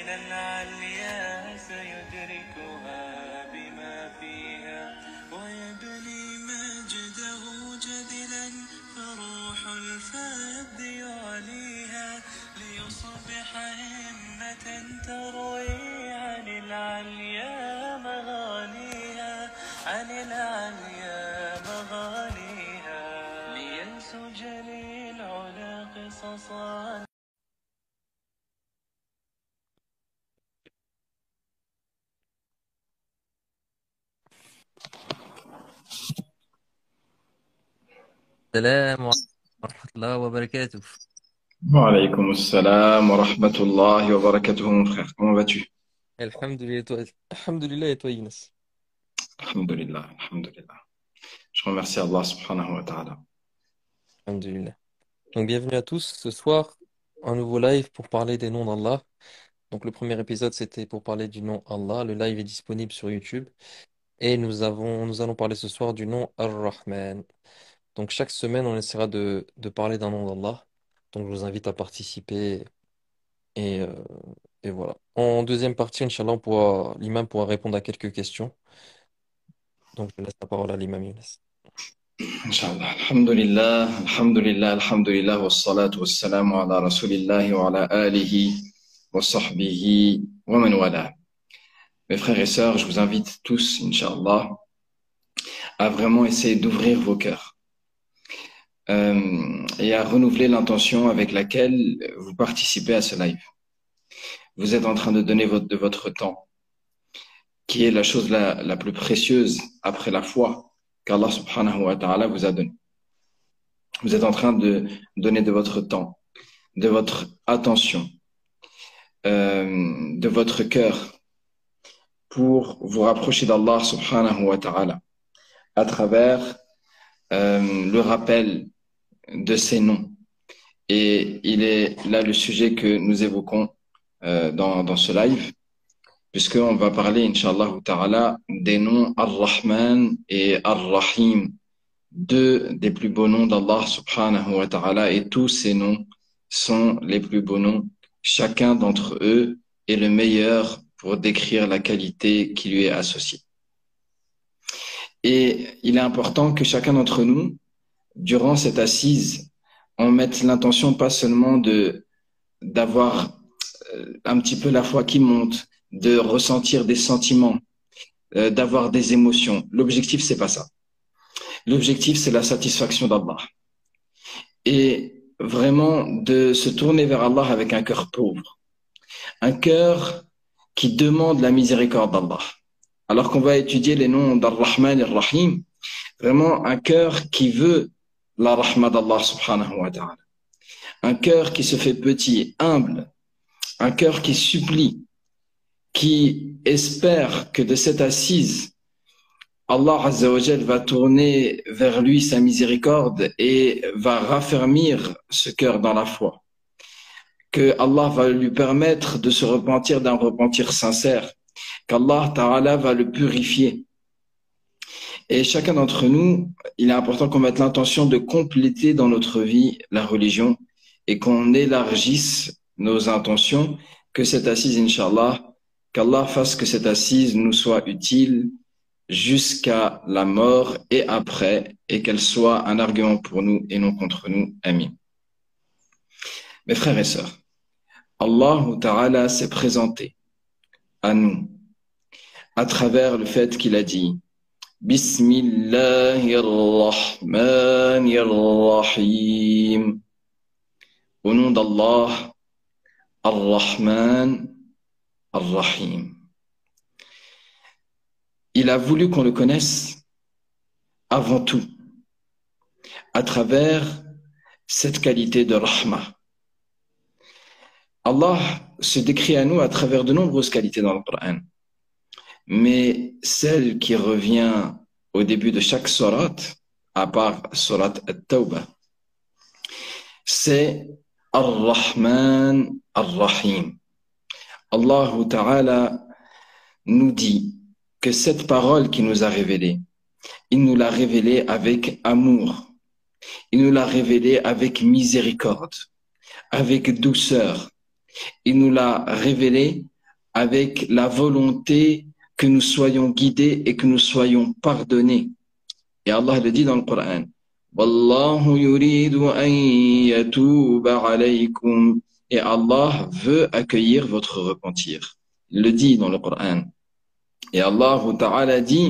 من العليا سيدركها بما فيها ويبني مجده جدلا فروح الفذ يعليها ليصبح همة تروي عن العليا مغانيها عن العليا مغانيها لينسج للعلا قصصا. السلام عليكم ورحمة الله وبركاته. Wa salam wa rahmatullahi wa barakatuh, mon frère. Comment vas-tu? Alhamdulillah et toi Younes. Alhamdulillah, alhamdulillah. Je remercie Allah subhanahu wa ta'ala. Alhamdulillah. Donc bienvenue à tous. Ce soir, un nouveau live pour parler des noms d'Allah. Donc le premier épisode c'était pour parler du nom Allah. Le live est disponible sur YouTube. Et nous allons parler ce soir du nom Ar-Rahman. Donc chaque semaine on essaiera de parler d'un nom d'Allah. Donc je vous invite à participer et, euh, et voilà. En deuxième partie, Inch'Allah, l'imam pourra répondre à quelques questions. Donc je laisse la parole à l'imam Younes. Inch'Allah. Alhamdulillah, alhamdulillah, alhamdulillah, wa salatu wa salamu ala rasulillahi wa ala alihi wa sahbihi wa man wala. Mes frères et sœurs, je vous invite tous, Inch'Allah, à vraiment essayer d'ouvrir vos cœurs et à renouveler l'intention avec laquelle vous participez à ce live. Vous êtes en train de donner de votre temps, qui est la chose la plus précieuse après la foi qu'Allah subhanahu wa ta'ala vous a donnée. Vous êtes en train de donner de votre temps, de votre attention, de votre cœur pour vous rapprocher d'Allah subhanahu wa ta'ala à travers le rappel de ses noms. Et il est là le sujet que nous évoquons dans ce live, puisqu'on va parler, Inch'Allah ta'ala, des noms Ar-Rahman et Ar-Rahim, deux des plus beaux noms d'Allah subhanahu wa ta'ala, et tous ces noms sont les plus beaux noms. Chacun d'entre eux est le meilleur pour décrire la qualité qui lui est associée. Et il est important que chacun d'entre nous, durant cette assise, on mette l'intention pas seulement d'avoir un petit peu la foi qui monte, de ressentir des sentiments, d'avoir des émotions. L'objectif, c'est pas ça. L'objectif, c'est la satisfaction d'Allah. Et vraiment de se tourner vers Allah avec un cœur pauvre. Un cœur qui demande la miséricorde d'Allah. Alors qu'on va étudier les noms d'Ar-Rahman et Ar-Rahim, vraiment un cœur qui veut la rahma d'Allah subhanahu wa ta'ala. Un cœur qui se fait petit, humble. Un cœur qui supplie, qui espère que de cette assise, Allah Azza wa Jal va tourner vers lui sa miséricorde et va raffermir ce cœur dans la foi. Que Allah va lui permettre de se repentir d'un repentir sincère. Qu'Allah Ta'ala va le purifier. Et chacun d'entre nous, il est important qu'on mette l'intention de compléter dans notre vie la religion et qu'on élargisse nos intentions, que cette assise, Inch'Allah, qu'Allah fasse que cette assise nous soit utile jusqu'à la mort et après, et qu'elle soit un argument pour nous et non contre nous. Amin. Mes frères et sœurs, Allah Ta'ala s'est présenté à nous à travers le fait qu'il a dit Bismillahirrahmanirrahim. Au nom d'Allah, Ar-Rahman, Ar-Rahim. Il a voulu qu'on le connaisse avant tout, à travers cette qualité de Rahma. Allah se décrit à nous à travers de nombreuses qualités dans le Coran. Mais celle qui revient au début de chaque surat, à part surat At-Tawbah, c'est Ar-Rahman, Ar-Rahim. Allah Ta'ala nous dit que cette parole qu'il nous a révélée, il nous l'a révélée avec amour, il nous l'a révélée avec miséricorde, avec douceur, il nous l'a révélée avec la volonté que nous soyons guidés et que nous soyons pardonnés. Et Allah le dit dans le Coran. Wallahu yuridu an yatuba alaykum. Et Allah veut accueillir votre repentir. Il le dit dans le Coran. Et Allah Ta'ala dit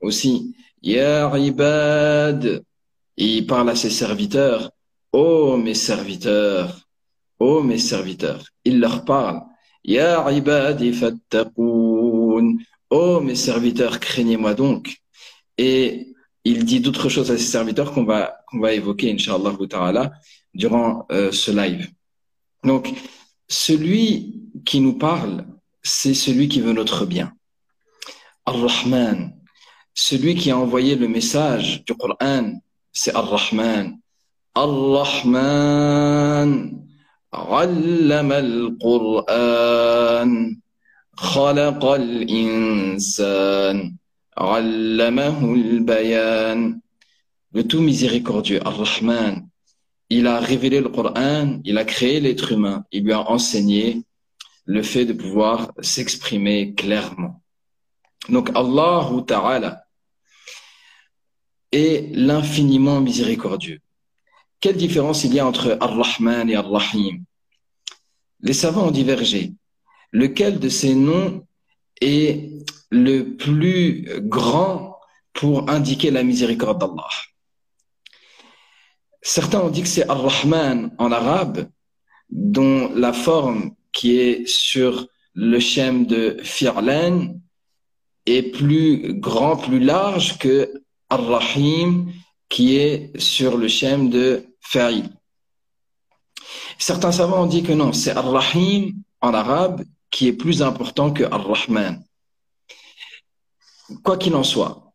aussi, Ya ibad, et il parle à ses serviteurs, ô mes serviteurs, ô mes serviteurs. Il leur parle, Ya ibadi fattaqoun, ô mes serviteurs, craignez-moi donc. Et il dit d'autres choses à ses serviteurs qu'on va évoquer, Inch'Allah Ta'ala, durant ce live. Donc, celui qui nous parle, c'est celui qui veut notre bien. Ar-Rahman, celui qui a envoyé le message du Coran, c'est Ar-Rahman. Ar-Rahman, allama al-Qur'an, khalaqa al-insan, allamahu al-bayan. Le tout miséricordieux, Ar-Rahman. Il a révélé le Coran, il a créé l'être humain, il lui a enseigné le fait de pouvoir s'exprimer clairement. Donc Allah Ta'ala est l'infiniment miséricordieux. Quelle différence il y a entre Ar-Rahman et Ar-Rahim? Les savants ont divergé. Lequel de ces noms est le plus grand pour indiquer la miséricorde d'Allah? Certains ont dit que c'est Ar-Rahman en arabe, dont la forme qui est sur le schème de fi'lan est plus grand, plus large que Ar-Rahim qui est sur le schème de fa'il. Certains savants ont dit que non, c'est Ar-Rahim en arabe qui est plus important que Ar-Rahman. Quoi qu'il en soit,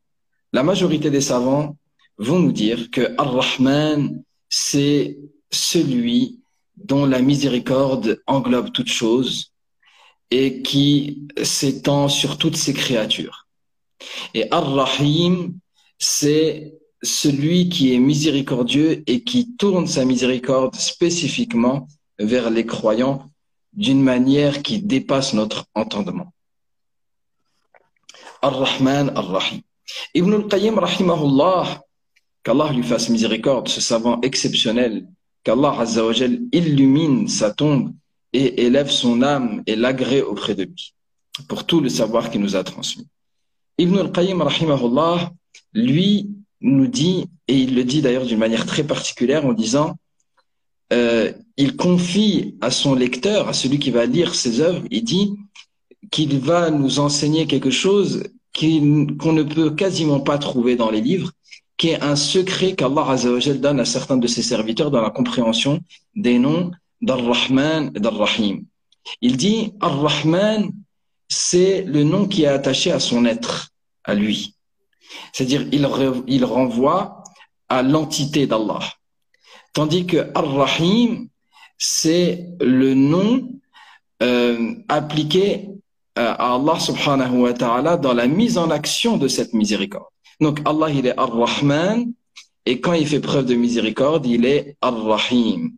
la majorité des savants vont nous dire que Ar-Rahman, c'est celui dont la miséricorde englobe toutes choses et qui s'étend sur toutes ses créatures. Et Ar-Rahim, c'est celui qui est miséricordieux et qui tourne sa miséricorde spécifiquement vers les croyants d'une manière qui dépasse notre entendement. Ar-Rahman, Ar-Rahim. Ibn al-Qayyim, rahimahullah, qu'Allah lui fasse miséricorde, ce savant exceptionnel, qu'Allah Azza wa Jal illumine sa tombe et élève son âme et l'agrée auprès de lui, pour tout le savoir qu'il nous a transmis. Ibn al-Qayyim, rahimahullah, lui nous dit, et il le dit d'ailleurs d'une manière très particulière en disant, il confie à son lecteur, à celui qui va lire ses œuvres, il dit qu'il va nous enseigner quelque chose qu'on ne peut quasiment pas trouver dans les livres, qui est un secret qu'Allah Azza wa Jal donne à certains de ses serviteurs dans la compréhension des noms d'Ar-Rahman et d'Ar-Rahim. Il dit, Ar-Rahman, c'est le nom qui est attaché à son être, à lui. C'est-à-dire, il renvoie à l'entité d'Allah. Tandis que Ar-Rahim, c'est le nom appliqué à Allah subhanahu wa ta'ala dans la mise en action de cette miséricorde. Donc Allah, il est Ar-Rahman, et quand il fait preuve de miséricorde, il est Ar-Rahim.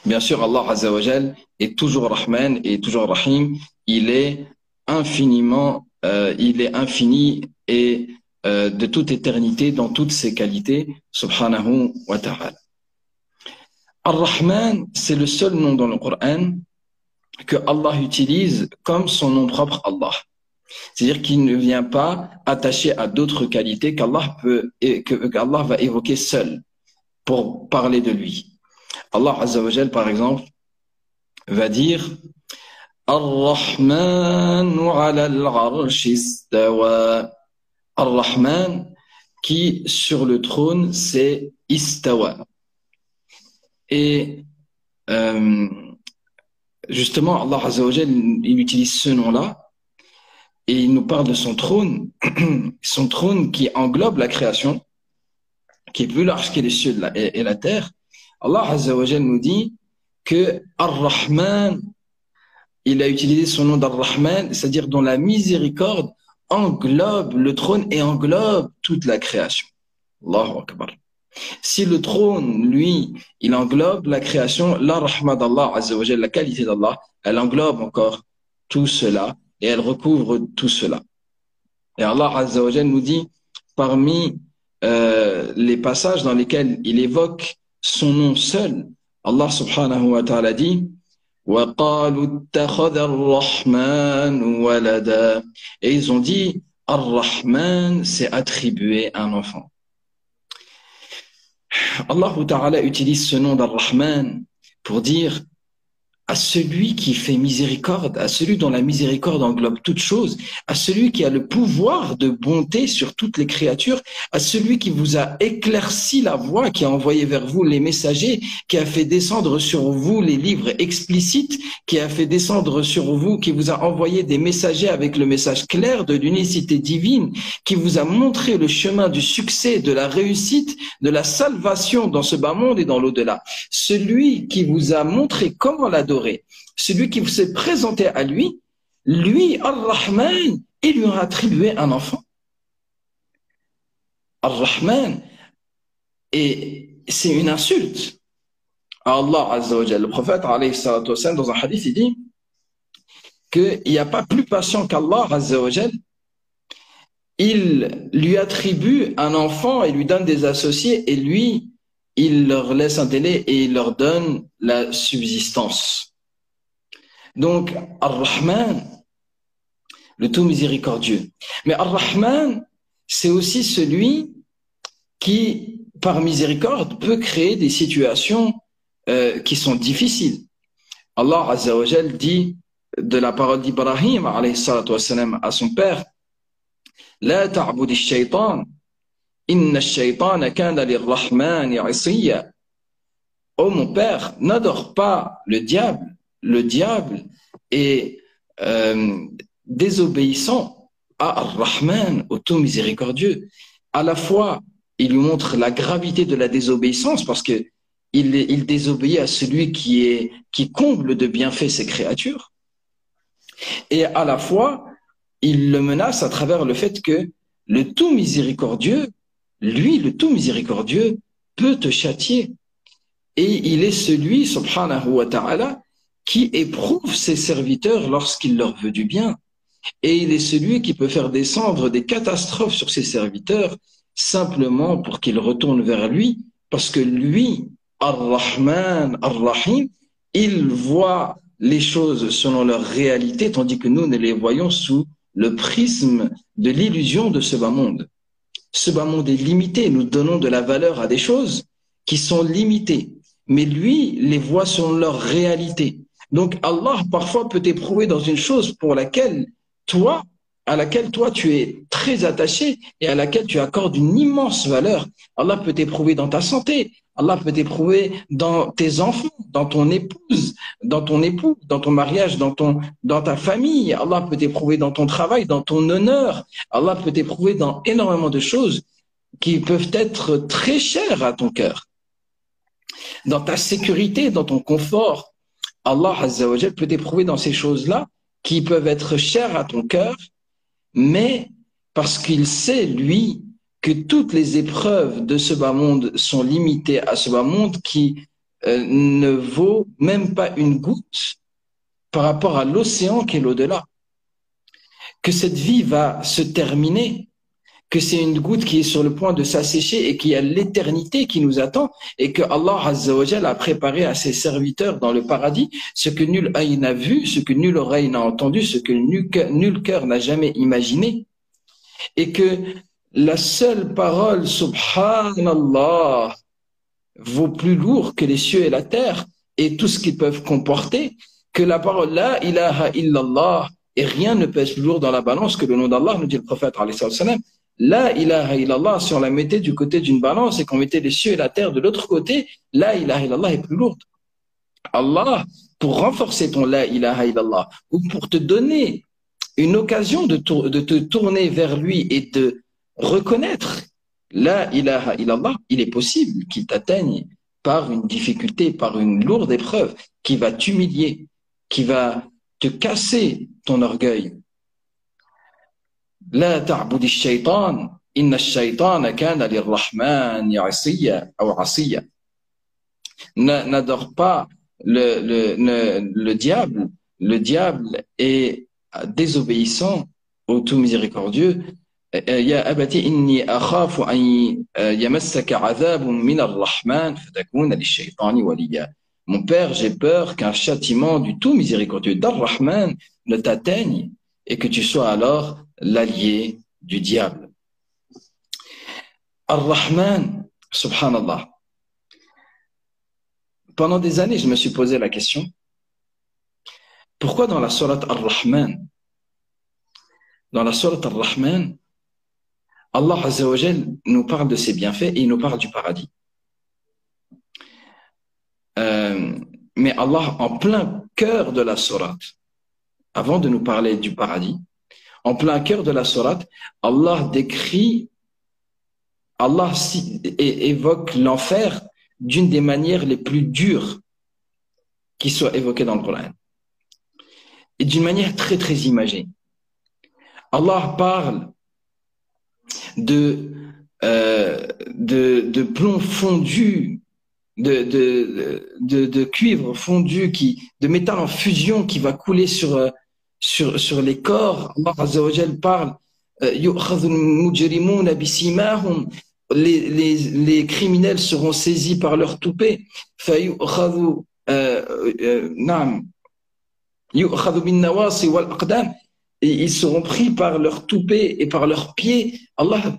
Bien sûr, Allah Azza wa Jal est toujours Rahman et toujours Rahim. Il est infiniment, il est infini et de toute éternité dans toutes ses qualités, subhanahu wa ta'ala. Ar-Rahman, c'est le seul nom dans le Coran que Allah utilise comme son nom propre Allah. C'est-à-dire qu'il ne vient pas attaché à d'autres qualités qu'Allah va évoquer seul pour parler de lui. Allah Azza wa Jal, par exemple, va dire Ar-Rahmanu ala al-arshi istawa. Ar-Rahman, qui sur le trône, c'est istawa. Et justement, Allah Azza wa Jal, il utilise ce nom-là et il nous parle de son trône qui englobe la création, qui est plus large que les cieux et la terre. Allah Azza wa Jal nous dit que Ar-Rahman, il a utilisé son nom d'Ar-Rahman, c'est-à-dire dont la miséricorde englobe le trône et englobe toute la création. Allahu Akbar. Si le trône, lui, il englobe la création, la rahma d'Allah Azza wa Jal, la qualité d'Allah, elle englobe encore tout cela et elle recouvre tout cela. Et Allah Azza wa Jal nous dit, parmi les passages dans lesquels il évoque son nom seul, Allah subhanahu wa ta'ala dit, وَقَالُوا اتَّخَذَ الرَّحْمَنُ وَلَدًا. Et ils ont dit, Ar-Rahman s'est attribué un enfant. Allah Ta'ala utilise ce nom d'Ar-Rahman pour dire à celui qui fait miséricorde, à celui dont la miséricorde englobe toutes choses, à celui qui a le pouvoir de bonté sur toutes les créatures, à celui qui vous a éclairci la voie, qui a envoyé vers vous les messagers, qui a fait descendre sur vous les livres explicites, qui a fait descendre sur vous, qui vous a envoyé des messagers avec le message clair de l'unicité divine, qui vous a montré le chemin du succès, de la réussite, de la salvation dans ce bas monde et dans l'au-delà. Celui qui vous a montré comment l'adorer, celui qui vous s'est présenté à lui, lui, Ar-Rahman, il lui a attribué un enfant. Ar-Rahman, et c'est une insulte à Allah Azza wa Jalla. Le prophète, alayhi salatu wassalam, dans un hadith, il dit qu'il n'y a pas plus patient qu'Allah Azza wa Jalla. Il lui attribue un enfant et lui donne des associés, et lui, il leur laisse un délai et il leur donne la subsistance. Donc, Ar-Rahman, le tout miséricordieux. Mais Ar-Rahman, c'est aussi celui qui, par miséricorde, peut créer des situations qui sont difficiles. Allah Azza wa Jal dit de la parole d'Ibrahim alayhi salatu wassalam à son père, La ta'budi ash-shaytan, inna ash-shaytana kana lir-rahmani 'isiyya. Oh mon père, n'adore pas le diable. Le diable est désobéissant à Ar-Rahman, au tout miséricordieux. À la fois, il lui montre la gravité de la désobéissance parce que il désobéit à celui qui comble de bienfaits ses créatures. Et à la fois, il le menace à travers le fait que le tout miséricordieux, lui, le tout miséricordieux, peut te châtier. Et il est celui, subhanahu wa ta'ala, qui éprouve ses serviteurs lorsqu'il leur veut du bien. Et il est celui qui peut faire descendre des catastrophes sur ses serviteurs simplement pour qu'ils retournent vers lui, parce que lui, Ar-Rahman, Ar-Rahim, il voit les choses selon leur réalité, tandis que nous ne les voyons sous le prisme de l'illusion de ce bas monde. Ce bas monde est limité, nous donnons de la valeur à des choses qui sont limitées, mais lui les voit selon leur réalité. Donc Allah parfois peut t'éprouver dans une chose à laquelle toi tu es très attaché et à laquelle tu accordes une immense valeur. Allah peut t'éprouver dans ta santé, Allah peut t'éprouver dans tes enfants, dans ton épouse, dans ton époux, dans ton mariage, dans ta famille. Allah peut t'éprouver dans ton travail, dans ton honneur. Allah peut t'éprouver dans énormément de choses qui peuvent être très chères à ton cœur. Dans ta sécurité, dans ton confort, Allah Azza wa Jal peut t'éprouver dans ces choses-là qui peuvent être chères à ton cœur, mais parce qu'il sait, lui, que toutes les épreuves de ce bas monde sont limitées à ce bas monde qui ne vaut même pas une goutte par rapport à l'océan qui est l'au-delà. Que cette vie va se terminer, que c'est une goutte qui est sur le point de s'assécher et qu'il y a l'éternité qui nous attend et que Allah Azza wa Jal a préparé à ses serviteurs dans le paradis ce que nul œil n'a vu, ce que nulle oreille n'a entendu, ce que nul cœur n'a jamais imaginé. Et que la seule parole Subhanallah vaut plus lourd que les cieux et la terre et tout ce qu'ils peuvent comporter, que la parole La ilaha illallah et rien ne pèse plus lourd dans la balance que le nom d'Allah, nous dit le prophète alayhi salam. La ilaha illallah, si on la mettait du côté d'une balance et qu'on mettait les cieux et la terre de l'autre côté, la ilaha illallah est plus lourde. Allah, pour renforcer ton la ilaha illallah, ou pour te donner une occasion de te tourner vers lui et de reconnaître la ilaha illallah, il est possible qu'il t'atteigne par une difficulté, par une lourde épreuve qui va t'humilier, qui va te casser ton orgueil. La ta'budi ash-shaytan, inna ash-shaytana kana lir-rahmani 'asiyya ou 'asiyya. N'adore pas le diable, le diable est désobéissant au tout miséricordieux. Ya abati inni akhafu an yamassaka adhabun min ar-Rahman fatakuna lish-shaytani waliya. Mon père, j'ai peur qu'un châtiment du tout miséricordieux d'Ar-Rahman ne t'atteigne et que tu sois alors l'allié du diable. Ar-Rahman, subhanallah. Pendant des années, je me suis posé la question, pourquoi dans la sourate Ar-Rahman, Allah Azza wa Jal nous parle de ses bienfaits et il nous parle du paradis. Mais Allah, en plein cœur de la sourate, avant de nous parler du paradis, en plein cœur de la sourate, Allah évoque l'enfer d'une des manières les plus dures qui soit évoquée dans le Coran. Et d'une manière très très imagée. Allah parle de plomb fondu, de cuivre fondu, de métal en fusion qui va couler sur les corps. Allah Azza wa Jal parle les criminels seront saisis par leur toupet. Et ils seront pris par leurs toupets et par leurs pieds. Allah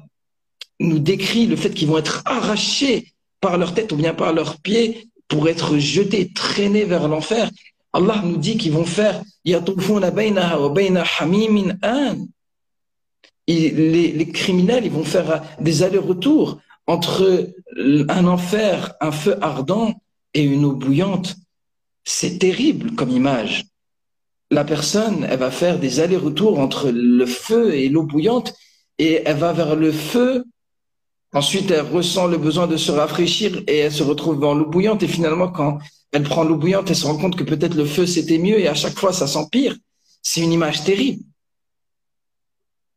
nous décrit le fait qu'ils vont être arrachés par leur tête ou bien par leurs pieds pour être jetés, traînés vers l'enfer. Allah nous dit qu'ils vont faire les criminels, ils vont faire des allers-retours entre un enfer, un feu ardent et une eau bouillante. C'est terrible comme image. La personne, elle va faire des allers-retours entre le feu et l'eau bouillante et elle va vers le feu. Ensuite, elle ressent le besoin de se rafraîchir et elle se retrouve dans l'eau bouillante. Et finalement, quand elle prend l'eau bouillante, elle se rend compte que peut-être le feu, c'était mieux et à chaque fois, ça s'empire. C'est une image terrible.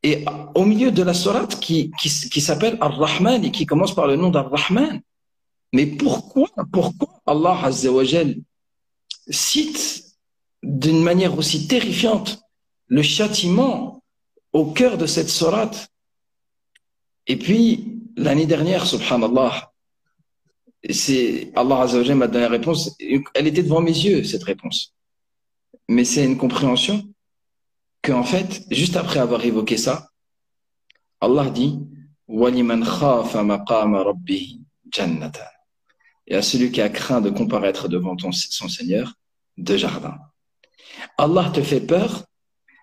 Et au milieu de la sourate qui s'appelle Ar-Rahman et qui commence par le nom d'Ar-Rahman. Mais pourquoi Allah Azza wa Jal cite d'une manière aussi terrifiante le châtiment au cœur de cette sourate? Et puis, l'année dernière, subhanallah, Allah Azza wa Jal m'a donné la réponse. Elle était devant mes yeux, cette réponse. Mais c'est une compréhension qu'en fait, juste après avoir évoqué ça, Allah dit وَلِمَنْ خَافَ مَقَامَ رَبِّهِ جَنَّةً. Et à celui qui a craint de comparaître devant son Seigneur, 2 jardins. Allah te fait peur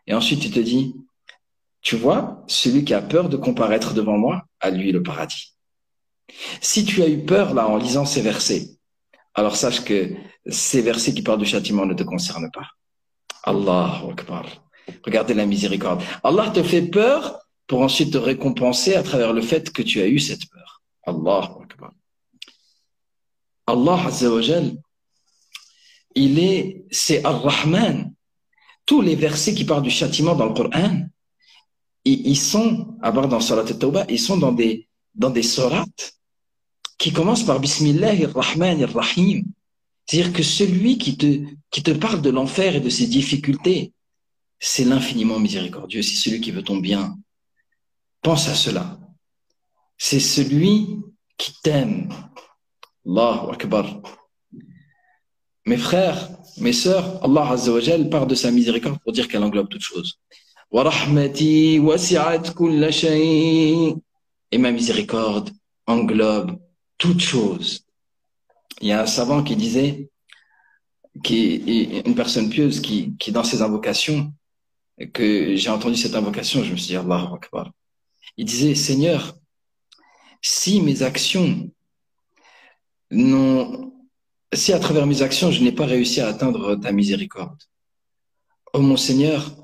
et ensuite il te dit, tu vois, celui qui a peur de comparaître devant moi, à lui le paradis. Si tu as eu peur là en lisant ces versets, alors sache que ces versets qui parlent du châtiment ne te concernent pas. Allahu Akbar. Regardez la miséricorde. Allah te fait peur pour ensuite te récompenser à travers le fait que tu as eu cette peur. Allahu Akbar. Allah Azza wa Jal, c'est Ar-Rahman. Tous les versets qui parlent du châtiment dans le Coran, ils sont, à part dans Surat At-Tawbah, ils sont dans des sourates qui commencent par Bismillahir-Rahmanir-Rahim. C'est-à-dire que celui qui te parle de l'enfer et de ses difficultés, c'est l'infiniment miséricordieux, c'est celui qui veut ton bien. Pense à cela. C'est celui qui t'aime. Allahu Akbar. Mes frères, mes sœurs, Allah Azza wa Jal parle de sa miséricorde pour dire qu'elle englobe toutes choses. Wa rahmati wasi'at kulla shay. Et ma miséricorde englobe toutes choses. Il y a un savant qui disait, une personne pieuse qui dans ses invocations, que j'ai entendu cette invocation, je me suis dit Allahu Akbar. Il disait, Seigneur, si à travers mes actions, je n'ai pas réussi à atteindre ta miséricorde, oh mon Seigneur,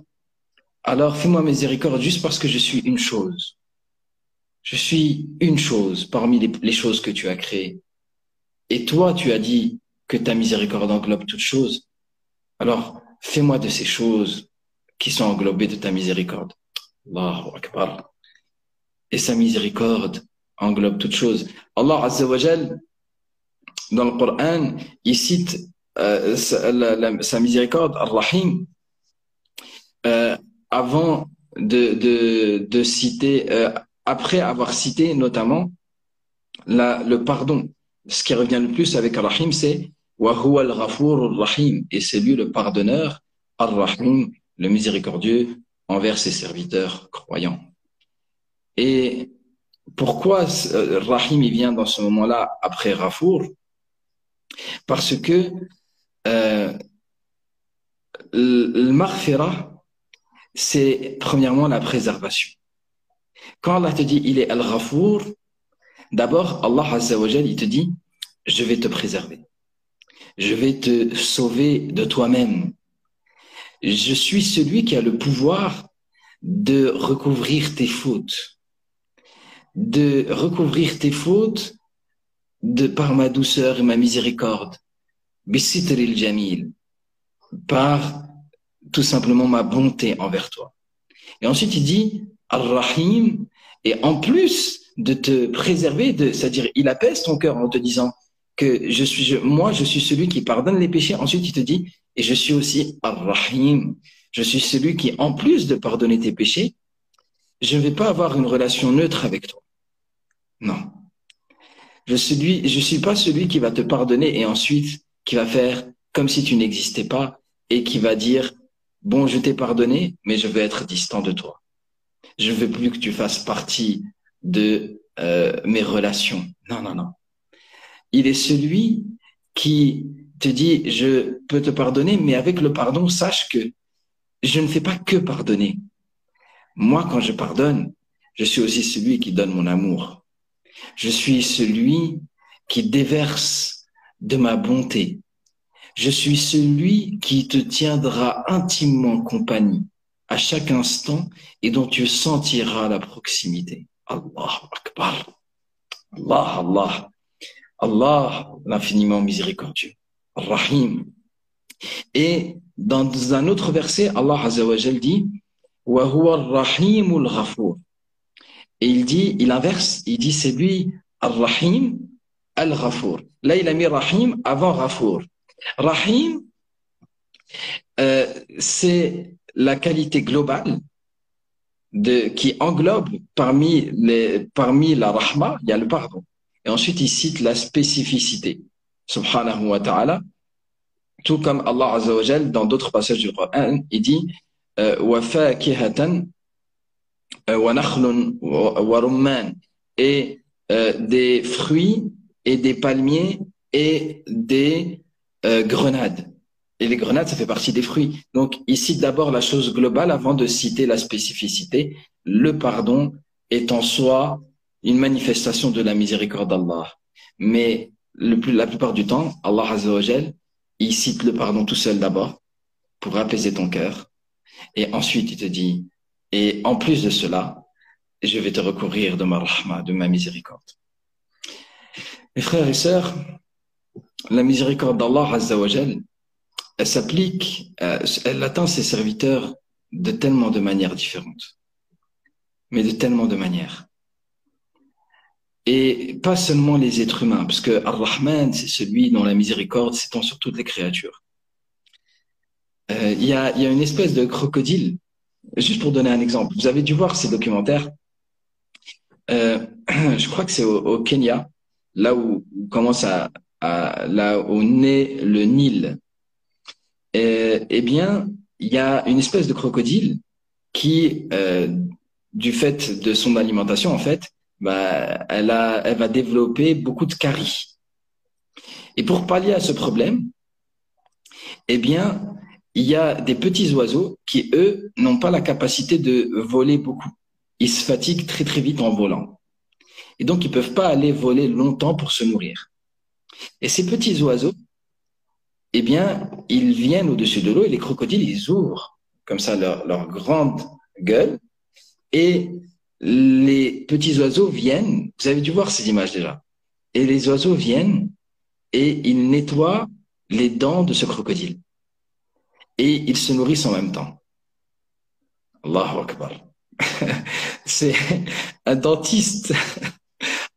alors fais-moi miséricorde juste parce que je suis une chose. Je suis une chose parmi les choses que tu as créées. Et toi, tu as dit que ta miséricorde englobe toutes choses. Alors, fais-moi de ces choses qui sont englobées de ta miséricorde. Allahu Akbar. Et sa miséricorde englobe toutes choses. Allah Azza wa Jal, dans le Coran, il cite sa miséricorde, Ar-Rahim, avant de citer, après avoir cité notamment le pardon. Ce qui revient le plus avec Ar-Rahim, c'est wa huwa al-Ghafur ar-Rahim, et c'est lui le pardonneur, Ar-Rahim, le miséricordieux envers ses serviteurs croyants. Et pourquoi Rahim il vient dans ce moment-là après Ghafour? Parce que le maghfira, c'est premièrement la préservation. Quand Allah te dit il est Al-Ghafour, d'abord Allah Azza wa Jal, il te dit je vais te préserver. Je vais te sauver de toi-même. Je suis celui qui a le pouvoir de recouvrir tes fautes. De recouvrir tes fautes par ma douceur et ma miséricorde. Bissitril Jamil. Par tout simplement ma bonté envers toi. Et ensuite il dit Ar-Rahim, et en plus de te préserver, c'est-à-dire il apaise ton cœur en te disant que moi je suis celui qui pardonne les péchés. Ensuite il te dit et je suis aussi Ar-Rahim, je suis celui qui en plus de pardonner tes péchés, je ne vais pas avoir une relation neutre avec toi. Non. Je suis pas celui qui va te pardonner et ensuite qui va faire comme si tu n'existais pas et qui va dire bon, je t'ai pardonné, mais je veux être distant de toi. Je veux plus que tu fasses partie de mes relations. Non, non, non. Il est celui qui te dit je peux te pardonner, mais avec le pardon, sache que je ne fais pas que pardonner. Moi, quand je pardonne, je suis aussi celui qui donne mon amour. Je suis celui qui déverse de ma bonté. Je suis celui qui te tiendra intimement compagnie à chaque instant et dont tu sentiras la proximité. Allah Akbar. Allah, Allah. Allah, l'infiniment miséricordieux. Rahim. Et dans un autre verset, Allah Azza wa Jal dit wa huwa ar-Rahimul Ghafour. Et il inverse, il dit c'est lui Ar-Rahim Al-Ghafour. Là, il a mis Rahim avant Ghafour. Rahim, c'est la qualité globale qui englobe parmi la rahma, il y a le pardon. Et ensuite, il cite la spécificité. Subhanahu wa ta'ala. Tout comme Allah Azza wa Jal, dans d'autres passages du Coran, il dit wa fakihatan wa nakhlun wa rumman, et des fruits et des palmiers et des grenades. Et les grenades, ça fait partie des fruits. Donc, il cite d'abord la chose globale avant de citer la spécificité. Le pardon est en soi une manifestation de la miséricorde d'Allah. Mais la plupart du temps, Allah Azza wa Jal, il cite le pardon tout seul d'abord pour apaiser ton cœur. Et ensuite, il te dit, et en plus de cela, je vais te recourir de ma rahma, de ma miséricorde. Mes frères et sœurs, la miséricorde d'Allah Azza wa Jal, elle s'applique, elle atteint ses serviteurs de tellement de manières différentes. Mais de tellement de manières. Et pas seulement les êtres humains, parce que Ar-Rahman, c'est celui dont la miséricorde s'étend sur toutes les créatures. Il y a une espèce de crocodile, juste pour donner un exemple. Vous avez dû voir ces documentaires. Je crois que c'est au Kenya, là où commence là où naît le Nil. Eh bien, il y a une espèce de crocodile qui, du fait de son alimentation, en fait, elle va développer beaucoup de caries. Et pour pallier à ce problème, eh bien, il y a des petits oiseaux qui, eux, n'ont pas la capacité de voler beaucoup. Ils se fatiguent très très vite en volant. Et donc, ils peuvent pas aller voler longtemps pour se nourrir. Et ces petits oiseaux, eh bien, ils viennent au-dessus de l'eau et les crocodiles, ils ouvrent comme ça leur grande gueule et les petits oiseaux viennent, vous avez dû voir ces images déjà, et les oiseaux viennent et ils nettoient les dents de ce crocodile. Et ils se nourrissent en même temps. Allahu Akbar. C'est un dentiste.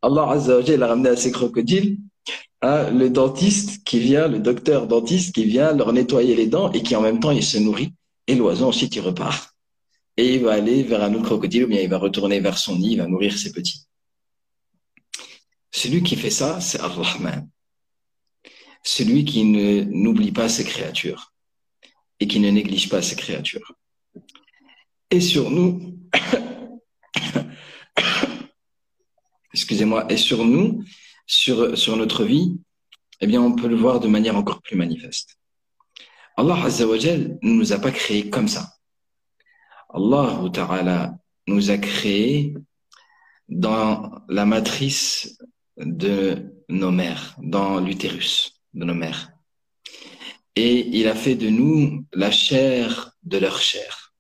Allah Azza wa Jalla l'a ramené à ces crocodiles. Le dentiste qui vient, le docteur dentiste qui vient leur nettoyer les dents et qui en même temps il se nourrit. Et l'oiseau ensuite il repart. et il va aller vers un autre crocodile, ou bien il va retourner vers son nid, il va nourrir ses petits. Celui qui fait ça, c'est Ar-Rahman. Celui qui n'oublie pas ses créatures et qui ne néglige pas ses créatures. Et sur nous, excusez-moi, et sur nous, sur notre vie, eh bien, on peut le voir de manière encore plus manifeste. Allah Azza wa Jal ne nous a pas créés comme ça. Allah Ta'ala nous a créés dans la matrice de nos mères, dans l'utérus de nos mères. Et il a fait de nous la chair de leur chair.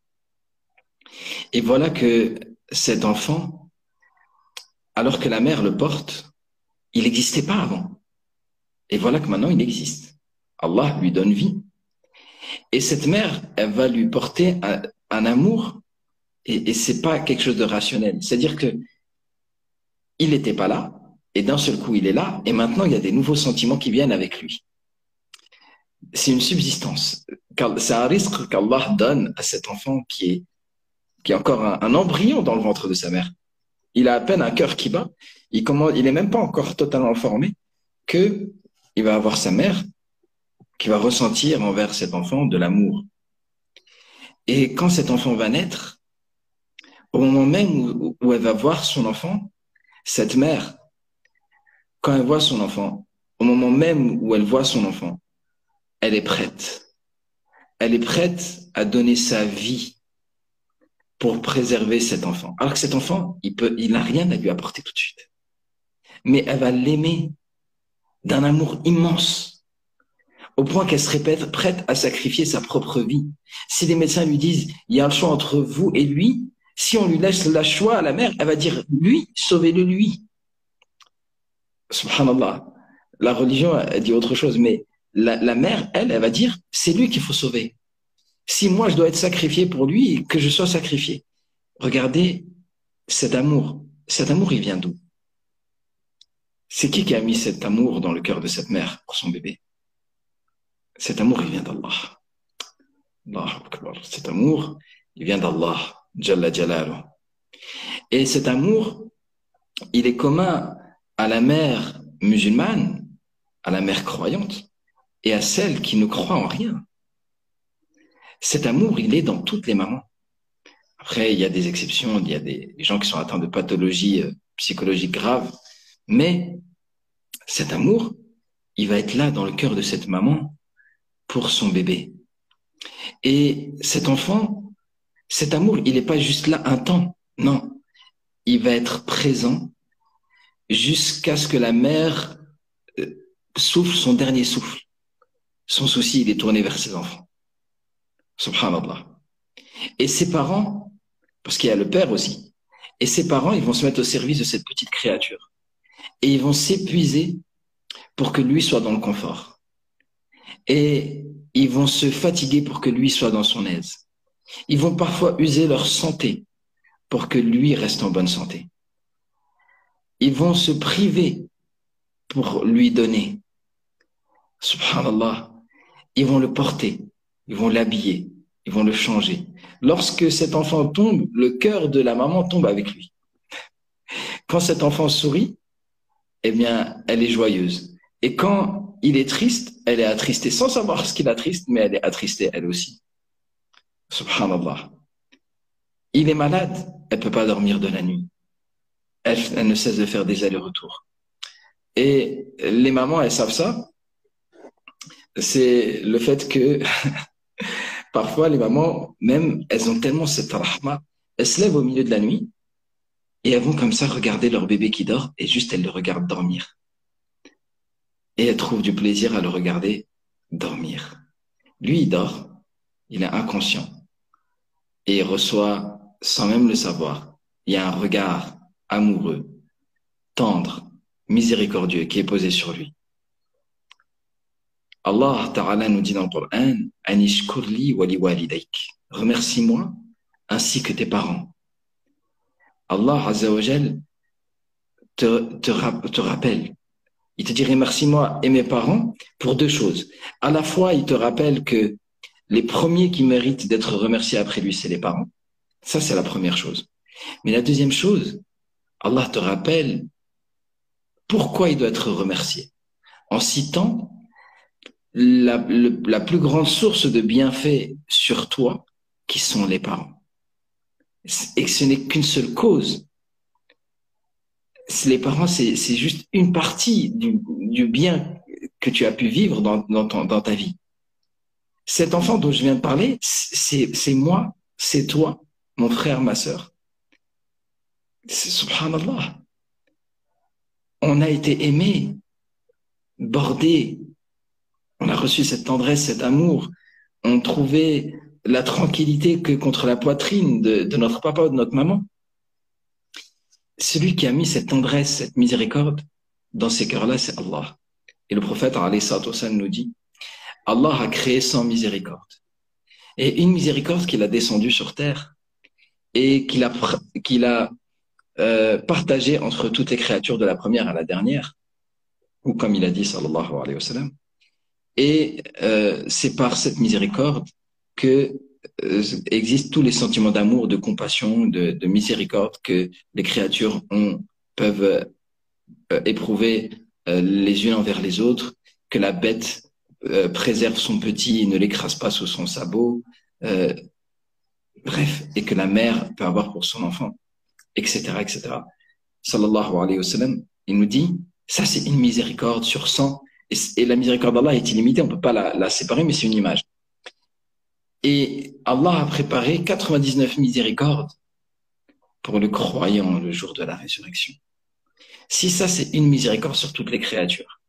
Et voilà que cet enfant, alors que la mère le porte, il n'existait pas avant. Et voilà que maintenant il existe. Allah lui donne vie. Et cette mère, elle va lui porter un amour, et c'est pas quelque chose de rationnel. C'est-à-dire que il n'était pas là, et d'un seul coup il est là, et maintenant il y a des nouveaux sentiments qui viennent avec lui. C'est une subsistance. C'est un risque qu'Allah donne à cet enfant qui est encore un embryon dans le ventre de sa mère. Il a à peine un cœur qui bat, il est même pas encore totalement formé, que il va avoir sa mère qui va ressentir envers cet enfant de l'amour. Et quand cet enfant va naître, au moment même où elle va voir son enfant, cette mère, quand elle voit son enfant, au moment même où elle voit son enfant, elle est prête. Elle est prête à donner sa vie pour préserver cet enfant. Alors que cet enfant, il n'a rien à lui apporter tout de suite. Mais elle va l'aimer d'un amour immense, au point qu'elle serait prête à sacrifier sa propre vie. Si les médecins lui disent, il y a un choix entre vous et lui, si on lui laisse le choix à la mère, elle va dire, lui, sauvez-le lui. Subhanallah. La religion, elle dit autre chose, mais la mère, elle va dire, c'est lui qu'il faut sauver. Si moi, je dois être sacrifié pour lui, que je sois sacrifié. Regardez cet amour. Cet amour, il vient d'où? C'est qui a mis cet amour dans le cœur de cette mère pour son bébé? Cet amour, il vient d'Allah. Allahu Akbar. Cet amour, il vient d'Allah. Jalla Jalaluh. Et cet amour, il est commun à la mère musulmane, à la mère croyante, et à celle qui ne croit en rien. Cet amour, il est dans toutes les mamans. Après, il y a des exceptions, il y a des gens qui sont atteints de pathologies psychologiques graves, mais cet amour, il va être là dans le cœur de cette maman pour son bébé. Et cet enfant, cet amour, il n'est pas juste là un temps, non. Il va être présent jusqu'à ce que la mère souffle son dernier souffle. Son souci, il est tourné vers ses enfants. Subhanallah. Et ses parents, parce qu'il y a le père aussi, et ses parents, ils vont se mettre au service de cette petite créature. Et ils vont s'épuiser pour que lui soit dans le confort. Et ils vont se fatiguer pour que lui soit dans son aise. Ils vont parfois user leur santé pour que lui reste en bonne santé. Ils vont se priver pour lui donner. Subhanallah. Ils vont le porter, ils vont l'habiller, ils vont le changer. Lorsque cet enfant tombe, le cœur de la maman tombe avec lui. Quand cet enfant sourit, eh bien, elle est joyeuse. Et quand il est triste, elle est attristée, sans savoir ce qui l'attriste, mais elle est attristée, elle aussi. Subhanallah. Il est malade, elle peut pas dormir de la nuit. Elle ne cesse de faire des allers-retours. Et les mamans, elles savent ça. C'est le fait que parfois les mamans, même, elles ont tellement cette rahma, elles se lèvent au milieu de la nuit et elles vont comme ça regarder leur bébé qui dort et juste elles le regardent dormir. Et elles trouvent du plaisir à le regarder dormir. Lui, il dort, il est inconscient et il reçoit, sans même le savoir, il y a un regard amoureux, tendre, miséricordieux qui est posé sur lui. Allah Ta'ala nous dit dans le Coran, Anishkurli wali walidayk. Remercie-moi ainsi que tes parents. Allah Azza wa Jal te rappelle. Il te dit remercie-moi et mes parents pour deux choses. À la fois, il te rappelle que les premiers qui méritent d'être remerciés après lui, c'est les parents. Ça, c'est la première chose. Mais la deuxième chose, Allah te rappelle pourquoi il doit être remercié. En citant la plus grande source de bienfaits sur toi, qui sont les parents. Et que ce n'est qu'une seule cause. Les parents, c'est juste une partie du bien que tu as pu vivre dans ta vie. Cet enfant dont je viens de parler, c'est moi, c'est toi, mon frère, ma sœur. Subhanallah. On a été aimés, bordés. On a reçu cette tendresse, cet amour. On trouvait la tranquillité que contre la poitrine de notre papa ou de notre maman. Celui qui a mis cette tendresse, cette miséricorde dans ces cœurs-là, c'est Allah. Et le prophète, alayhi salatu wassalam, nous dit, Allah a créé 100 miséricordes. Et une miséricorde qu'il a descendue sur terre et qu'il a partagée entre toutes les créatures de la première à la dernière, ou comme il a dit, sallallahu alayhi wa sallam. Et c'est par cette miséricorde que existent tous les sentiments d'amour, de compassion, de miséricorde que les créatures peuvent éprouver les unes envers les autres, que la bête préserve son petit et ne l'écrase pas sous son sabot, bref, et que la mère peut avoir pour son enfant, etc., etc. Sallallahu alayhi wa sallam, il nous dit, ça c'est une miséricorde sur 100, et la miséricorde d'Allah est illimitée, on ne peut pas la séparer, mais c'est une image. Et Allah a préparé 99 miséricordes pour le croyant le jour de la résurrection. Si ça, c'est une miséricorde sur toutes les créatures,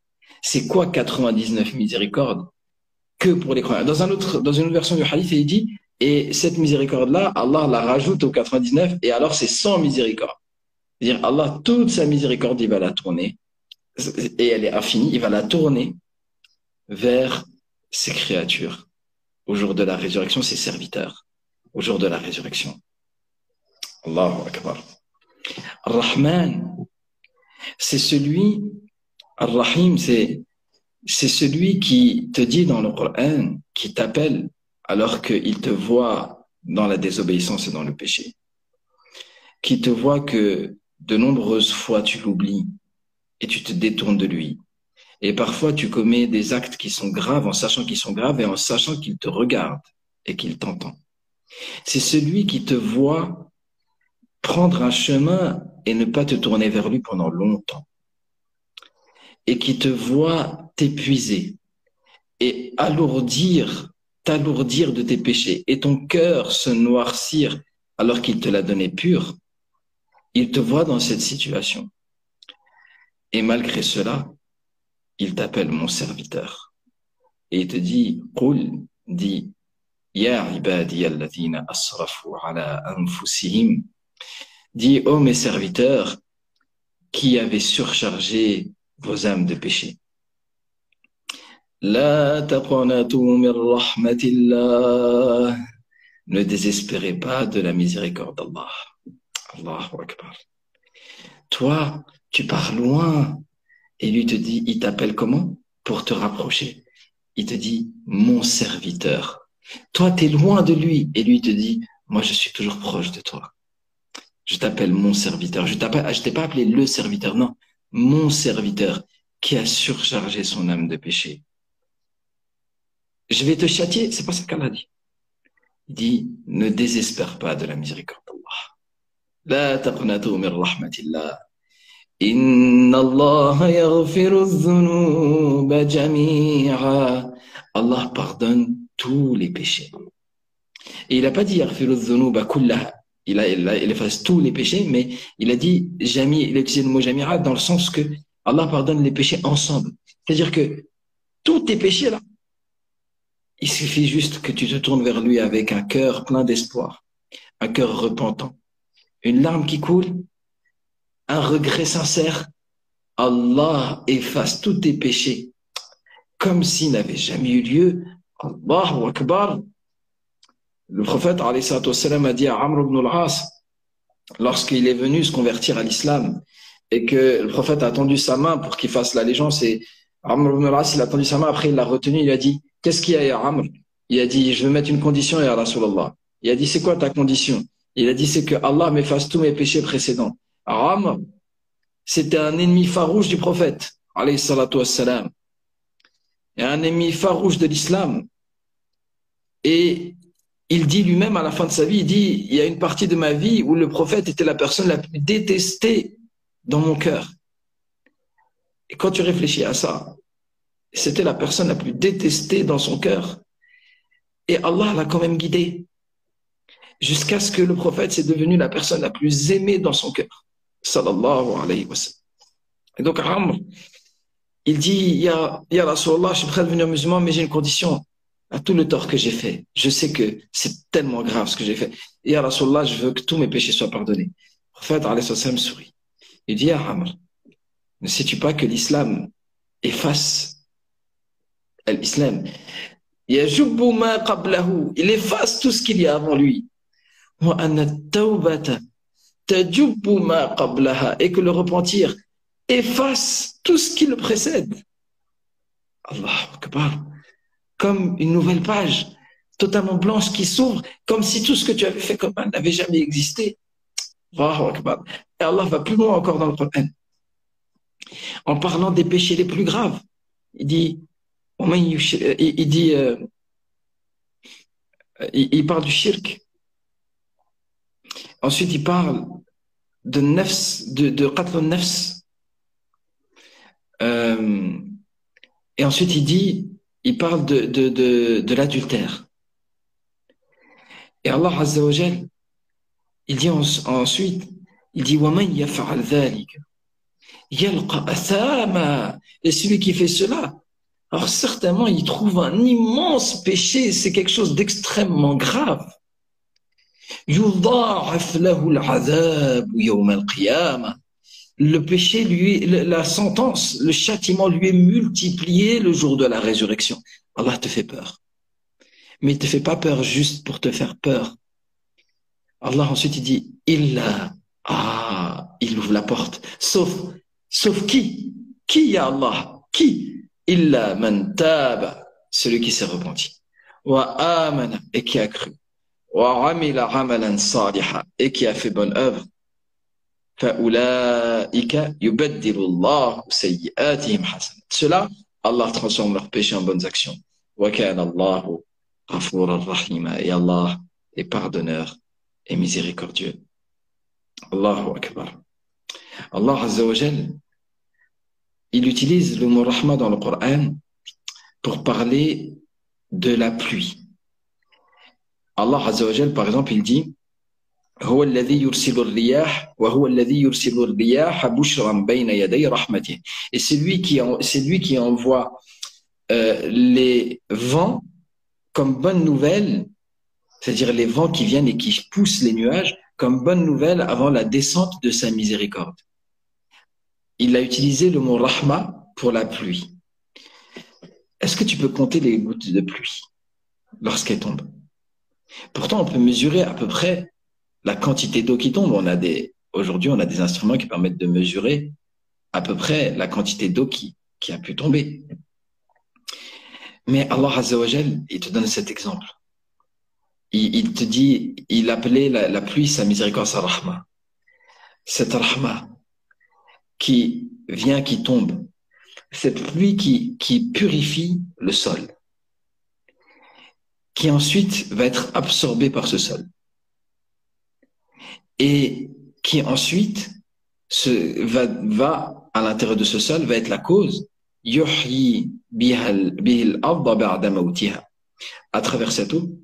c'est quoi 99 miséricordes que pour les croyants? Dans une autre version du hadith, il dit, et cette miséricorde-là, Allah la rajoute aux 99, et alors c'est 100 miséricordes. C'est-à-dire, Allah, toute sa miséricorde, il va la tourner, et elle est infinie, il va la tourner vers ses créatures. Au jour de la résurrection, ses serviteurs. Au jour de la résurrection. Allahu Akbar. Ar-Rahman, c'est celui, Ar-Rahim, c'est celui qui te dit dans le Coran, qui t'appelle alors qu'il te voit dans la désobéissance et dans le péché. Qui te voit que de nombreuses fois tu l'oublies et tu te détournes de lui. Et parfois, tu commets des actes qui sont graves en sachant qu'ils sont graves et en sachant qu'il te regarde et qu'il t'entend. C'est celui qui te voit prendre un chemin et ne pas te tourner vers lui pendant longtemps. Et qui te voit t'épuiser et t'alourdir de tes péchés et ton cœur se noircir alors qu'il te l'a donné pur. Il te voit dans cette situation. Et malgré cela, il t'appelle mon serviteur. Et il te dit, Qul, dis, Ya ibadi alladhina asrafu ala anfusihim. Dis, ô mes serviteurs, qui avez surchargé vos âmes de péché. La taqnatu min rahmatillah. Ne désespérez pas de la miséricorde d'Allah. Allahu Akbar. Toi, tu pars loin. Et lui te dit, il t'appelle comment? Pour te rapprocher. Il te dit, mon serviteur. Toi, tu es loin de lui. Et lui te dit, moi, je suis toujours proche de toi. Je t'appelle mon serviteur. Je t'ai pas appelé le serviteur, non. Mon serviteur qui a surchargé son âme de péché. Je vais te châtier. C'est pas ça qu'Allah dit. Il dit, ne désespère pas de la miséricorde d'Allah. La taqnatu min rahmatillah. Inna Allah yaghfiru dhunuba jami'a. Allah pardonne tous les péchés. Et il n'a pas dit yaghfiru dhunuba kullaha. Il efface tous les péchés, mais il a dit jami, il a utilisé le mot jami'a dans le sens que Allah pardonne les péchés ensemble. C'est-à-dire que tous tes péchés là, il suffit juste que tu te tournes vers lui avec un cœur plein d'espoir, un cœur repentant, une larme qui coule, un regret sincère. Allah efface tous tes péchés comme s'ils n'avaient jamais eu lieu. Allahu Akbar. Le prophète alayhi salatu wassalam a dit à Amr ibn al-As, lorsqu'il est venu se convertir à l'islam et que le prophète a tendu sa main pour qu'il fasse l'allégeance, et Amr ibn al-As, il a tendu sa main, après il l'a retenu, il a dit, qu'est-ce qu'il y a, ya Amr? Il a dit, je veux mettre une condition, ya Rasulallah. Il a dit, c'est quoi ta condition? Il a dit, c'est que Allah m'efface tous mes péchés précédents. Amr, c'était un ennemi farouche du prophète, alayhi salatu wassalam, et un ennemi farouche de l'islam. Et il dit lui-même à la fin de sa vie, il dit, il y a une partie de ma vie où le prophète était la personne la plus détestée dans mon cœur. Et quand tu réfléchis à ça, c'était la personne la plus détestée dans son cœur. Et Allah l'a quand même guidé. Jusqu'à ce que le prophète soit devenu la personne la plus aimée dans son cœur. Sallallahu alayhi wa sallam. Et donc, Amr, il dit, Ya Rasulallah, je suis prêt à devenir musulman, mais j'ai une condition. À tout le tort que j'ai fait, je sais que c'est tellement grave ce que j'ai fait. Ya Rasulallah, je veux que tous mes péchés soient pardonnés. Le prophète, alayhi wa sallam, sourit. Il dit, Ya Amr, ne sais-tu pas que l'islam efface l'islam? Yajubbu ma qablahu. Il efface tout ce qu'il y a avant lui. Wa anna at-tawbata tajubbu ma qablaha. Et que le repentir efface tout ce qui le précède. Allahu Akbar. Comme une nouvelle page totalement blanche qui s'ouvre, comme si tout ce que tu avais fait comme mal n'avait jamais existé. Allahu Akbar. Et Allah va plus loin encore dans le Coran. En parlant des péchés les plus graves, il dit, il parle du shirk. Ensuite, il parle de nafs, de qatl al-nafs. Et ensuite, il parle de l'adultère. Et Allah Azza wa Jal, il dit ensuite, il dit, وَمَنْ يَفْعَلْ ذَلِكَ يَلْقَ أَثَامًا. Et celui qui fait cela, alors certainement, il trouve un immense péché, c'est quelque chose d'extrêmement grave. يُضَاعَفْ لَهُ الْعَذَابُ يَوْمَ الْقِيَامَةِ. Le péché, la sentence, le châtiment lui est multiplié le jour de la résurrection. Allah te fait peur. Mais il ne te fait pas peur juste pour te faire peur. Allah ensuite il dit, il ouvre la porte. Sauf qui? Qui ya Allah? Qui? Illa man taba, celui qui s'est repenti. Wa amana, et qui a cru. Wa amila amalan saliha, et qui a fait bonne œuvre. فَأُولَٰئِكَ يُبَدِّلُ اللَّهُ سَيِّئَاتِهِمْ حَسَنَاتٍ. Cela, Allah transforme leurs péchés en bonnes actions. وَكَانَ اللَّهُ غَفُورًا رَحِيمًا. Et Allah est pardonneur et miséricordieux. Allahu Akbar. Allah Azza wa Jal, il utilise le mot rahma dans le Coran pour parler de la pluie. Allah Azza wa Jal, par exemple, il dit, هو الذي يرسل الرياح وهو الذي يرسل الرياح بشرا بين يدي رحمته. Et c'est lui qui envoie les vents comme bonne nouvelle, c'est-à-dire les vents qui viennent et qui poussent les nuages comme bonne nouvelle avant la descente de sa miséricorde. Il a utilisé le mot rahma pour la pluie. Est-ce que tu peux compter les gouttes de pluie lorsqu'elles tombent? Pourtant, on peut mesurer à peu près la quantité d'eau qui tombe. Aujourd'hui, on a des instruments qui permettent de mesurer à peu près la quantité d'eau qui a pu tomber. Mais Allah Azza wa Jal, il te donne cet exemple. Il te dit, il appelait la pluie sa miséricorde, sa rahma. Cette rahma qui vient, qui tombe. Cette pluie qui purifie le sol. Qui ensuite va être absorbée par ce sol. Et qui ensuite va à l'intérieur de ce sol, va être la cause yuhyi bihil arda ba'da mawtiha. À travers cette eau,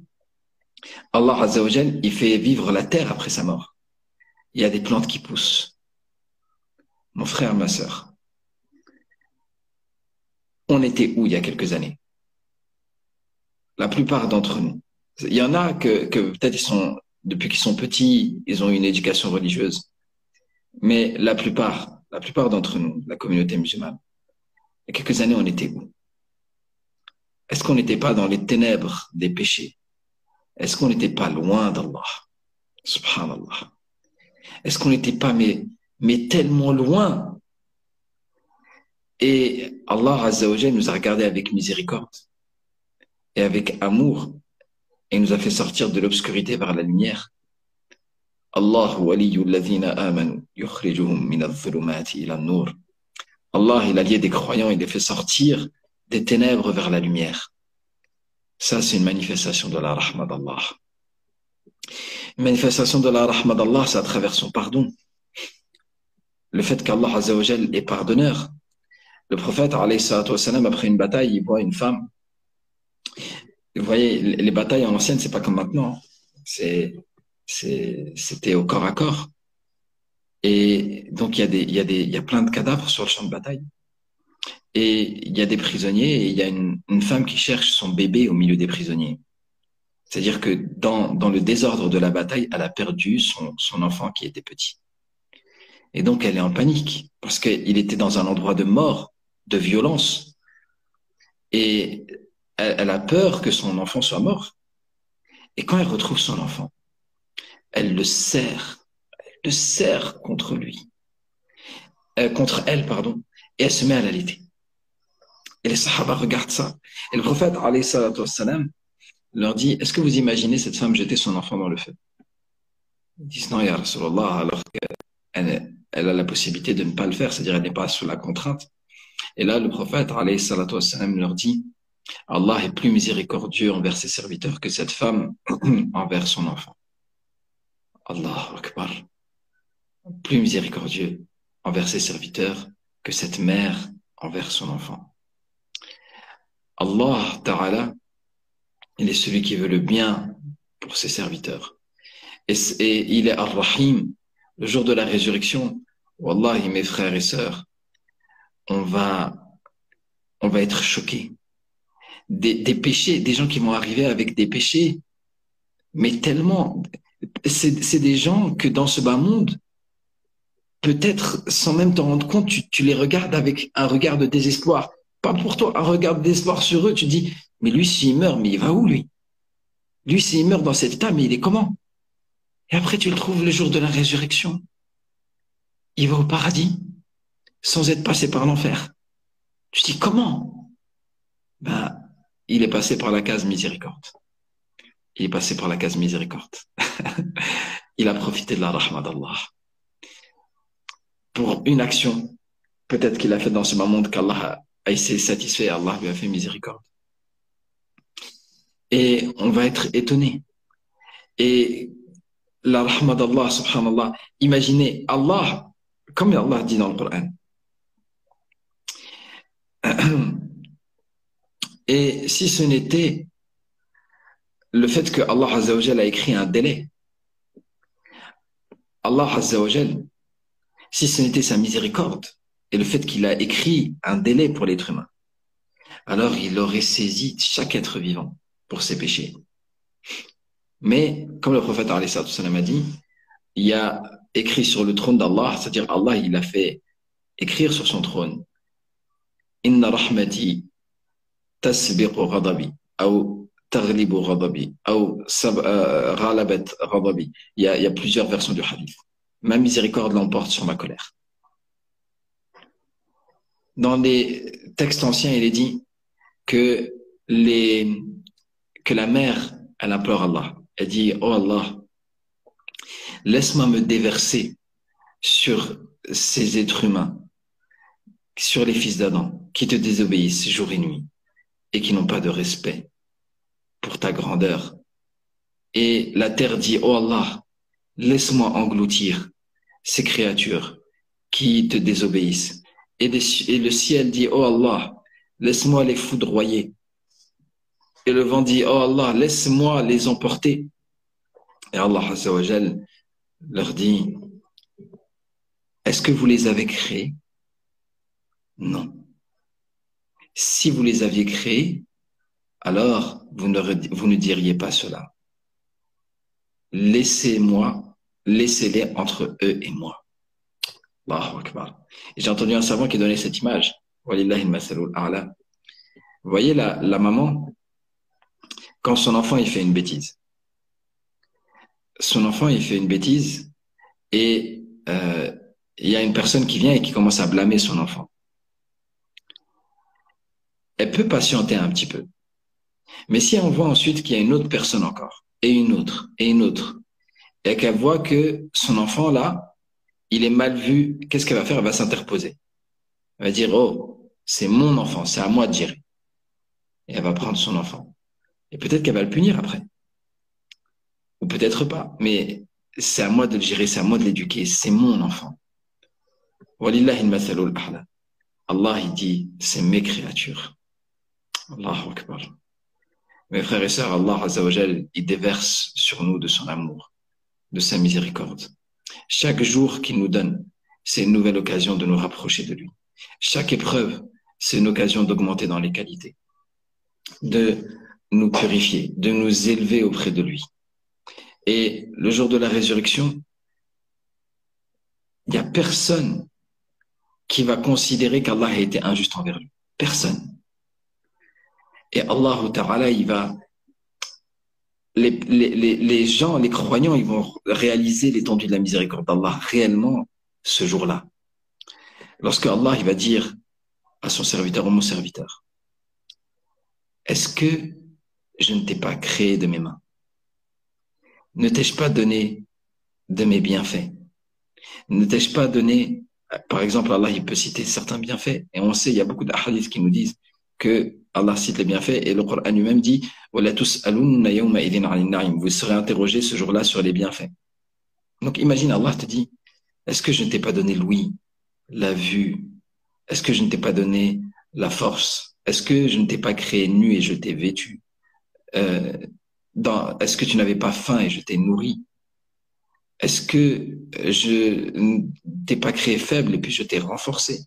Allah Azza wa Jal, il fait vivre la terre après sa mort. Il y a des plantes qui poussent. Mon frère, ma sœur, on était où il y a quelques années? La plupart d'entre nous. Il y en a que peut-être depuis qu'ils sont petits, ils ont une éducation religieuse. Mais la plupart d'entre nous, la communauté musulmane, il y a quelques années, on était où? Est-ce qu'on n'était pas dans les ténèbres des péchés? Est-ce qu'on n'était pas loin d'Allah? Subhanallah. Est-ce qu'on n'était pas, mais tellement loin? Et Allah Azza wa Jal nous a regardés avec miséricorde et avec amour. Et il nous a fait sortir de l'obscurité vers la lumière. Allah waliyyu alladhina amanu yukhrijuhum min adh-dhulumati ila an-nur. Allah, il a lié des croyants, il les fait sortir des ténèbres vers la lumière. Ça, c'est une manifestation de la rahma d'Allah. Une manifestation de la rahma d'Allah, c'est à travers son pardon. Le fait qu'Allah Azza wa Jal est pardonneur. Le prophète, alayhi salatu wassalam, après une bataille, il voit une femme. Vous voyez, les batailles en ancienne, c'est pas comme maintenant. C'était au corps à corps. Et donc, il y a plein de cadavres sur le champ de bataille. Et il y a des prisonniers et il y a une femme qui cherche son bébé au milieu des prisonniers. C'est-à-dire que dans le désordre de la bataille, elle a perdu son enfant qui était petit. Et donc, elle est en panique parce qu'il était dans un endroit de mort, de violence. Et elle a peur que son enfant soit mort. Et quand elle retrouve son enfant, elle le serre contre lui, contre elle, pardon, et elle se met à l'allaiter. Et les sahaba regardent ça. Et le prophète, alayhi salatu wassalam, leur dit, est-ce que vous imaginez cette femme jeter son enfant dans le feu? Ils disent, non, ya Rasulallah, alors qu'elle a la possibilité de ne pas le faire, c'est-à-dire elle n'est pas sous la contrainte. Et là, le prophète, alayhi salatu wassalam, leur dit, Allah est plus miséricordieux envers ses serviteurs que cette femme envers son enfant. Allahu Akbar. Plus miséricordieux envers ses serviteurs que cette mère envers son enfant. Allah Ta'ala, il est celui qui veut le bien pour ses serviteurs. Et il est Ar-Rahim. Le jour de la résurrection, Wallahi, mes frères et sœurs, on va être choqués. Des péchés, des gens qui vont arriver avec des péchés, mais tellement, c'est des gens que dans ce bas monde, peut-être sans même t'en rendre compte, tu les regardes avec un regard de désespoir. Pas pour toi, un regard de désespoir sur eux, tu dis, mais lui, s'il meurt, mais il va où, lui? Lui, s'il meurt dans cet état, mais il est comment? Et après, tu le trouves le jour de la résurrection. Il va au paradis, sans être passé par l'enfer. Tu dis, comment? Ben, il est passé par la case miséricorde. Il est passé par la case miséricorde. Il a profité de la rahma d'Allah. Pour une action, peut-être qu'il a fait dans ce moment qu'Allah a été satisfait, Allah lui a fait miséricorde. Et on va être étonné. Et la rahma d'Allah, subhanallah, imaginez Allah, comme Allah dit dans le Coran. Et si ce n'était le fait que Allah Azza wa Jal a écrit un délai, Allah Azza wa Jal, si ce n'était sa miséricorde et le fait qu'il a écrit un délai pour l'être humain, alors il aurait saisi chaque être vivant pour ses péchés. Mais, comme le prophète alayhi salatu wassalam a dit, il y a écrit sur le trône d'Allah, c'est-à-dire Allah, il a fait écrire sur son trône, Inna rahmati tasbiqu ghadabi, ou taghlibu ghadabi, ou ghalabat ghadabi. Il y a plusieurs versions du hadith. Ma miséricorde l'emporte sur ma colère. Dans les textes anciens, il est dit que la mère, elle implore Allah. Elle dit, oh Allah, laisse-moi me déverser sur ces êtres humains, sur les fils d'Adam, qui te désobéissent jour et nuit et qui n'ont pas de respect pour ta grandeur. Et la terre dit, oh Allah, laisse-moi engloutir ces créatures qui te désobéissent. Et le ciel dit, oh Allah, laisse-moi les foudroyer. Et le vent dit, oh Allah, laisse-moi les emporter. Et Allah Azza wa Jal leur dit, est-ce que vous les avez créés? Non. Si vous les aviez créés, alors vous ne diriez pas cela. Laissez-les entre eux et moi. Allahu Akbar. Et j'ai entendu un savant qui donnait cette image. Walillahi al-masalul a'la. Vous voyez la maman, quand son enfant il fait une bêtise. Son enfant il fait une bêtise et il y a une personne qui vient et qui commence à blâmer son enfant. Elle peut patienter un petit peu. Mais si on voit ensuite qu'il y a une autre personne encore, et une autre, et une autre, et qu'elle voit que son enfant, là, il est mal vu, qu'est-ce qu'elle va faire? Elle va s'interposer. Elle va dire, oh, c'est mon enfant, c'est à moi de gérer. Et elle va prendre son enfant. Et peut-être qu'elle va le punir après. Ou peut-être pas. Mais c'est à moi de le gérer, c'est à moi de l'éduquer. C'est mon enfant. Walillahi al-mathalul a'la. Allah, il dit, c'est mes créatures. Allahu Akbar. Mes frères et sœurs, Allah Azza wa Jal, il déverse sur nous de son amour, de sa miséricorde. Chaque jour qu'il nous donne, c'est une nouvelle occasion de nous rapprocher de lui. Chaque épreuve, c'est une occasion d'augmenter dans les qualités, de nous purifier, de nous élever auprès de lui. Et le jour de la résurrection, il n'y a personne qui va considérer qu'Allah a été injuste envers lui. Personne. Et Allah Ta'ala, il va... Les gens, les croyants, ils vont réaliser l'étendue de la miséricorde d'Allah réellement ce jour-là. Lorsque Allah, il va dire à son serviteur, ou mon serviteur, est-ce que je ne t'ai pas créé de mes mains? Ne t'ai-je pas donné de mes bienfaits? Ne t'ai-je pas donné, par exemple, Allah, il peut citer certains bienfaits, et on sait, il y a beaucoup d'ahadiths qui nous disent que Allah cite les bienfaits, et le Coran lui-même dit « Vous serez interrogés ce jour-là sur les bienfaits. » Donc imagine, Allah te dit « Est-ce que je ne t'ai pas donné l'ouïe, la vue? Est-ce que je ne t'ai pas donné la force? Est-ce que je ne t'ai pas créé nu et je t'ai vêtu? Est-ce que tu n'avais pas faim et je t'ai nourri? Est-ce que je ne t'ai pas créé faible et puis je t'ai renforcé?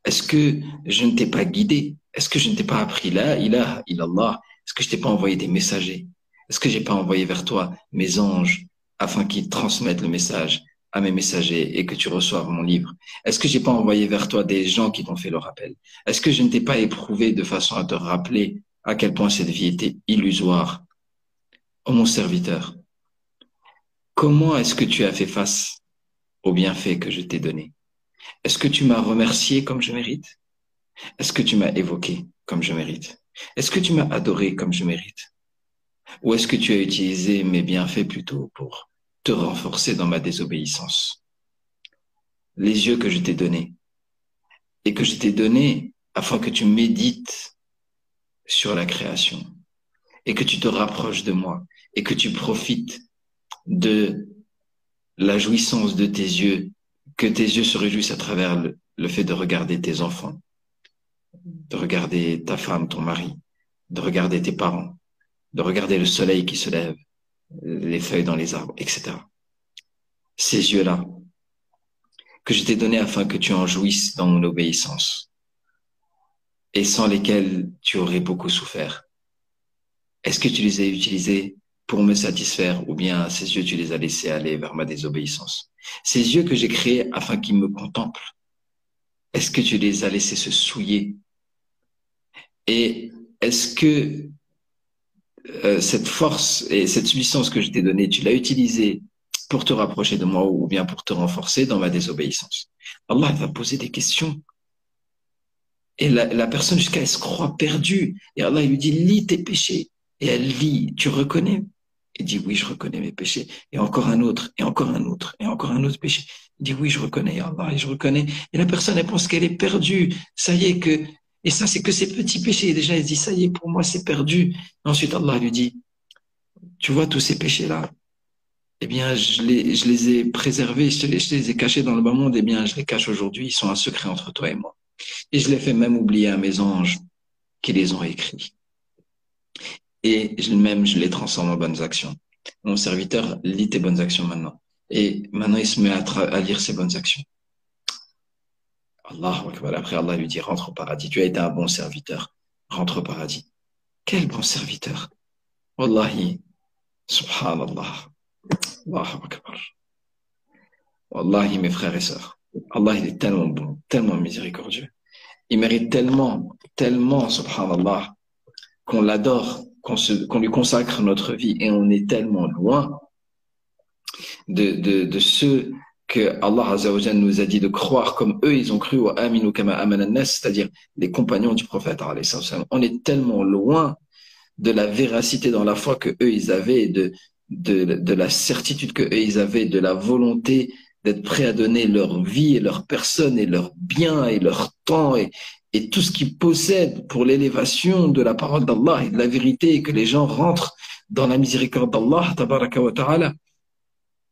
Est-ce que je ne t'ai pas guidé? Est-ce que je ne t'ai pas appris la ilaha illallah? Est-ce que je t'ai pas envoyé des messagers? Est-ce que j'ai pas envoyé vers toi mes anges afin qu'ils transmettent le message à mes messagers et que tu reçoives mon livre? Est-ce que j'ai pas envoyé vers toi des gens qui t'ont fait le rappel? Est-ce que je ne t'ai pas éprouvé de façon à te rappeler à quel point cette vie était illusoire? Oh mon serviteur, comment est-ce que tu as fait face aux bienfaits que je t'ai donnés? Est-ce que tu m'as remercié comme je mérite? Est-ce que tu m'as évoqué comme je mérite? Est-ce que tu m'as adoré comme je mérite? Ou est-ce que tu as utilisé mes bienfaits plutôt pour te renforcer dans ma désobéissance? Les yeux que je t'ai donnés, et que je t'ai donnés afin que tu médites sur la création, et que tu te rapproches de moi, et que tu profites de la jouissance de tes yeux, que tes yeux se réjouissent à travers le fait de regarder tes enfants, de regarder ta femme, ton mari, de regarder tes parents, de regarder le soleil qui se lève, les feuilles dans les arbres, etc. Ces yeux-là, que je t'ai donnés afin que tu en jouisses dans mon obéissance, et sans lesquels tu aurais beaucoup souffert. Est-ce que tu les as utilisés pour me satisfaire, ou bien ces yeux, tu les as laissés aller vers ma désobéissance? Ces yeux que j'ai créés afin qu'ils me contemplent, est-ce que tu les as laissés se souiller? Et est-ce que cette force et cette puissance que je t'ai donnée, tu l'as utilisée pour te rapprocher de moi ou bien pour te renforcer dans ma désobéissance? Allah va poser des questions. Et la personne jusqu'à elle se croit perdue. Et Allah il lui dit, lis tes péchés. Et elle lit, tu reconnais? Il dit, oui, je reconnais mes péchés. Et encore un autre, et encore un autre, et encore un autre péché. Il dit, oui, je reconnais Allah, et je reconnais. Et la personne, elle pense qu'elle est perdue. Ça y est que, et ça, c'est que ces petits péchés. Et déjà, elle se dit, ça y est, pour moi, c'est perdu. Et ensuite, Allah lui dit, tu vois tous ces péchés-là? Eh bien, je les ai préservés, je les ai cachés dans le bas monde. Eh bien, je les cache aujourd'hui. Ils sont un secret entre toi et moi. Et je les fais même oublier à mes anges qui les ont écrits. Et même, je les transforme en bonnes actions. Mon serviteur lit tes bonnes actions maintenant. Et maintenant, il se met à lire ses bonnes actions. Allahu Akbar. Après, Allah lui dit, rentre au paradis. Tu as été un bon serviteur. Rentre au paradis. Quel bon serviteur. Wallahi. Subhanallah. Allahu Akbar. Wallahi, mes frères et sœurs. Allah, il est tellement bon, tellement miséricordieux. Il mérite tellement, tellement, subhanallah, qu'on l'adore, qu'on lui consacre notre vie, et on est tellement loin de ceux que Allah Azza wa Jalla nous a dit de croire comme eux ils ont cru, wa aminu kama amana an-nas, c'est-à-dire les compagnons du prophète alayhi salam. On est tellement loin de la véracité dans la foi que eux ils avaient, et de la certitude que ils avaient, de la volonté d'être prêts à donner leur vie et leur personne et leurs biens et leur temps et tout ce qu'ils possèdent pour l'élévation de la parole d'Allah et de la vérité, et que les gens rentrent dans la miséricorde d'Allah, tabaraka wa ta'ala.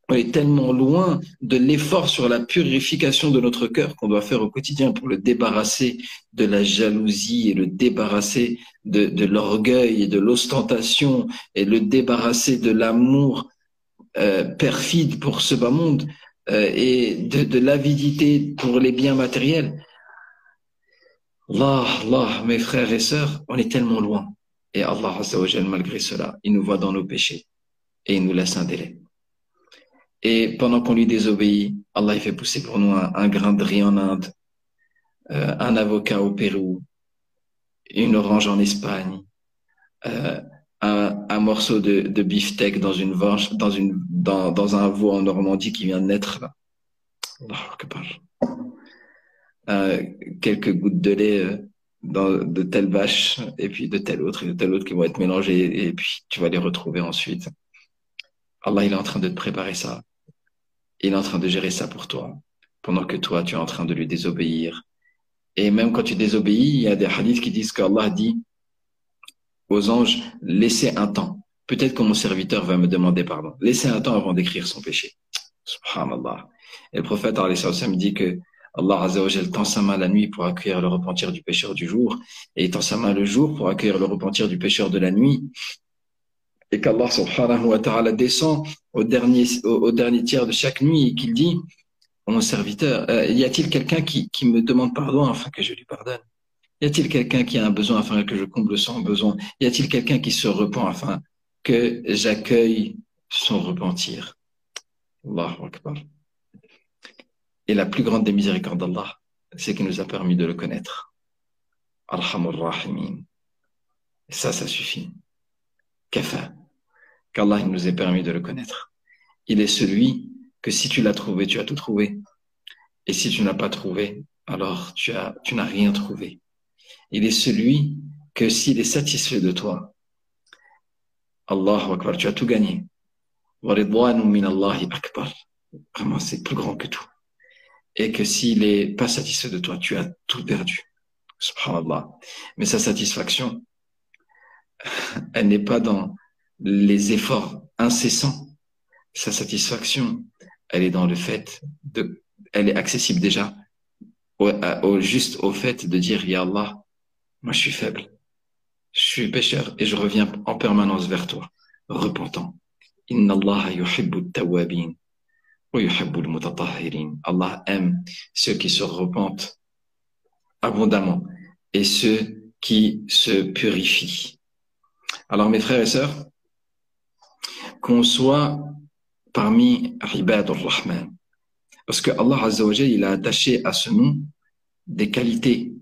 On est tellement loin de l'effort sur la purification de notre cœur qu'on doit faire au quotidien pour le débarrasser de la jalousie et le débarrasser de l'orgueil et de l'ostentation et le débarrasser de l'amour perfide pour ce bas monde et de l'avidité pour les biens matériels. Allah, mes frères et sœurs, on est tellement loin. Et Allah, Azza wa Jal, malgré cela, il nous voit dans nos péchés et il nous laisse un délai. Et pendant qu'on lui désobéit, Allah il fait pousser pour nous un grain de riz en Inde, un avocat au Pérou, une orange en Espagne, un morceau de beefsteak dans une vache, dans un veau en Normandie qui vient de naître là. Allahu Akbar. Quelques gouttes de lait de telle vache et puis de telle autre et de telle autre qui vont être mélangées et puis tu vas les retrouver ensuite. Allah il est en train de te préparer ça. Il est en train de gérer ça pour toi, pendant que toi, tu es en train de lui désobéir. Et même quand tu désobéis, il y a des hadiths qui disent qu'Allah dit aux anges, laissez un temps. Peut-être que mon serviteur va me demander pardon. Laissez un temps avant d'écrire son péché. Subhanallah. Et le prophète, alayhi sallam, dit que Allah Azza wa Jal tend sa main la nuit pour accueillir le repentir du pécheur du jour, et il tend sa main le jour pour accueillir le repentir du pécheur de la nuit. Et qu'Allah subhanahu wa ta'ala descend au dernier tiers de chaque nuit et qu'il dit, mon serviteur, y a-t-il quelqu'un qui me demande pardon afin que je lui pardonne? Y a-t-il quelqu'un qui a un besoin afin que je comble son besoin? Y a-t-il quelqu'un qui se repent afin que j'accueille son repentir? Allahu Akbar. Et la plus grande des miséricordes d'Allah, c'est qu'il nous a permis de le connaître. Arhamur Rahimin. Ça suffit. Kafa. Qu'Allah nous ait permis de le connaître. Il est celui que si tu l'as trouvé, tu as tout trouvé. Et si tu n'as pas trouvé, alors tu n'as rien trouvé. Il est celui que s'il est satisfait de toi, Allahu Akbar, tu as tout gagné. Waridwanu min Allahi akbar. Vraiment, c'est plus grand que tout. Et que s'il est pas satisfait de toi, tu as tout perdu. Subhanallah. Mais sa satisfaction, elle n'est pas dans les efforts incessants. Sa satisfaction, elle est dans le fait elle est accessible déjà juste au fait de dire, Ya Allah, moi je suis faible, je suis pécheur et je reviens en permanence vers toi, repentant. Inna Allah yuhibbu at-tawwabin wa yuhibbu al-mutatahhirin. Allah aime ceux qui se repentent abondamment et ceux qui se purifient. Alors mes frères et sœurs, qu'on soit parmi Ibadur Rahman, parce que Allah Azza wa Jalla, il a attaché à ce nom des qualités.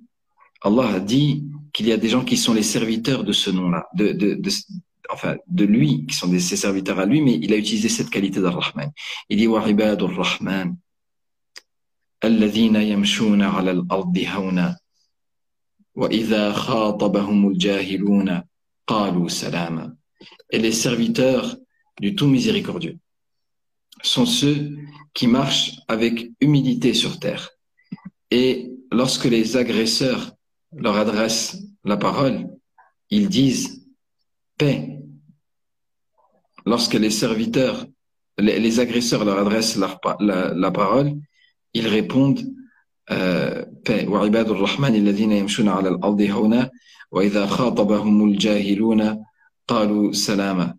Allah a dit qu'il y a des gens qui sont les serviteurs de ce nom-là, de lui, qui sont ses serviteurs à lui, mais il a utilisé cette qualité d'Ar-Rahman. Il dit wa Ibadur Rahman alladhina yamshuna 'ala al-ardi hawna wa idha khatabahumul jahiluna qalu salama. Et les serviteurs du tout miséricordieux sont ceux qui marchent avec humilité sur terre. Et lorsque les agresseurs leur adressent la parole, ils disent paix. Lorsque les serviteurs, les agresseurs leur adressent la parole, ils répondent paix. Wa ibadur rahman alladhina yamshuna 'ala al-ardi hawna wa idha khatabahumul jahiluna qalu salama.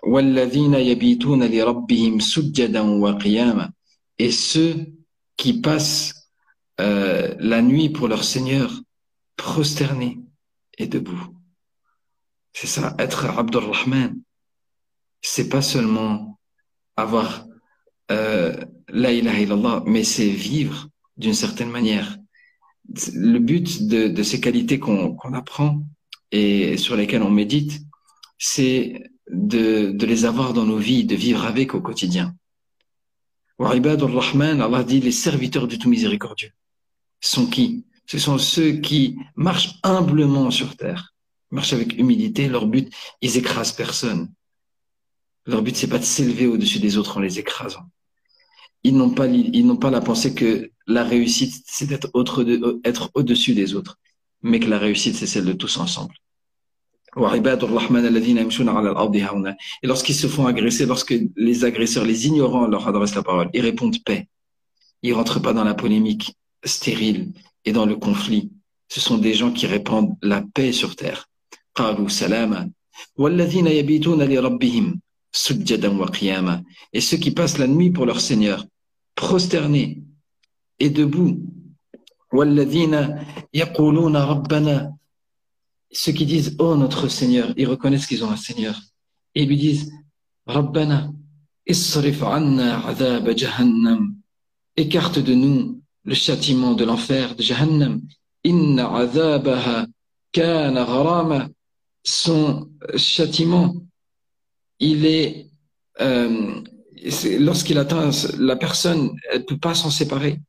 وَالَّذِينَ يَبِيتُونَ لِرَبِّهِمْ سُجَّدًا وَقِيَامًا. Et ceux qui passent la nuit pour leur Seigneur prosternés et debout. C'est ça, être Abdur Rahman. C'est pas seulement avoir la ilaha illallah, mais c'est vivre d'une certaine manière. Le but de ces qualités qu'on apprend et sur lesquelles on médite, c'est de les avoir dans nos vies, de vivre avec au quotidien. Wa ibadur Rahman, Allah dit, les serviteurs du tout miséricordieux sont qui? Ce sont ceux qui marchent humblement sur terre. Ils marchent avec humilité. Leur but, ils écrasent personne. Leur but, c'est pas de s'élever au-dessus des autres en les écrasant. Ils n'ont pas la pensée que la réussite, c'est d'être être au-dessus des autres, mais que la réussite, c'est celle de tous ensemble. Et lorsqu'ils se font agresser, lorsque les agresseurs, les ignorants leur adressent la parole, ils répondent paix. Ils rentrent pas dans la polémique stérile et dans le conflit. Ce sont des gens qui répandent la paix sur terre. قالوا سلاما والذين يبيتون لربهم سجدا وقياما. Et ceux qui passent la nuit pour leur Seigneur, prosternés et debout. والذين يقولون ربنا. Ceux qui disent oh notre Seigneur, ils reconnaissent qu'ils ont un Seigneur et ils lui disent ربنا اصرف عنا عذاب جهنم. Écarte de nous le châtiment de l'enfer de Jahannam. Inna عذابها كان غراما. Son châtiment, il est lorsqu'il atteint la personne, elle ne peut pas s'en séparer.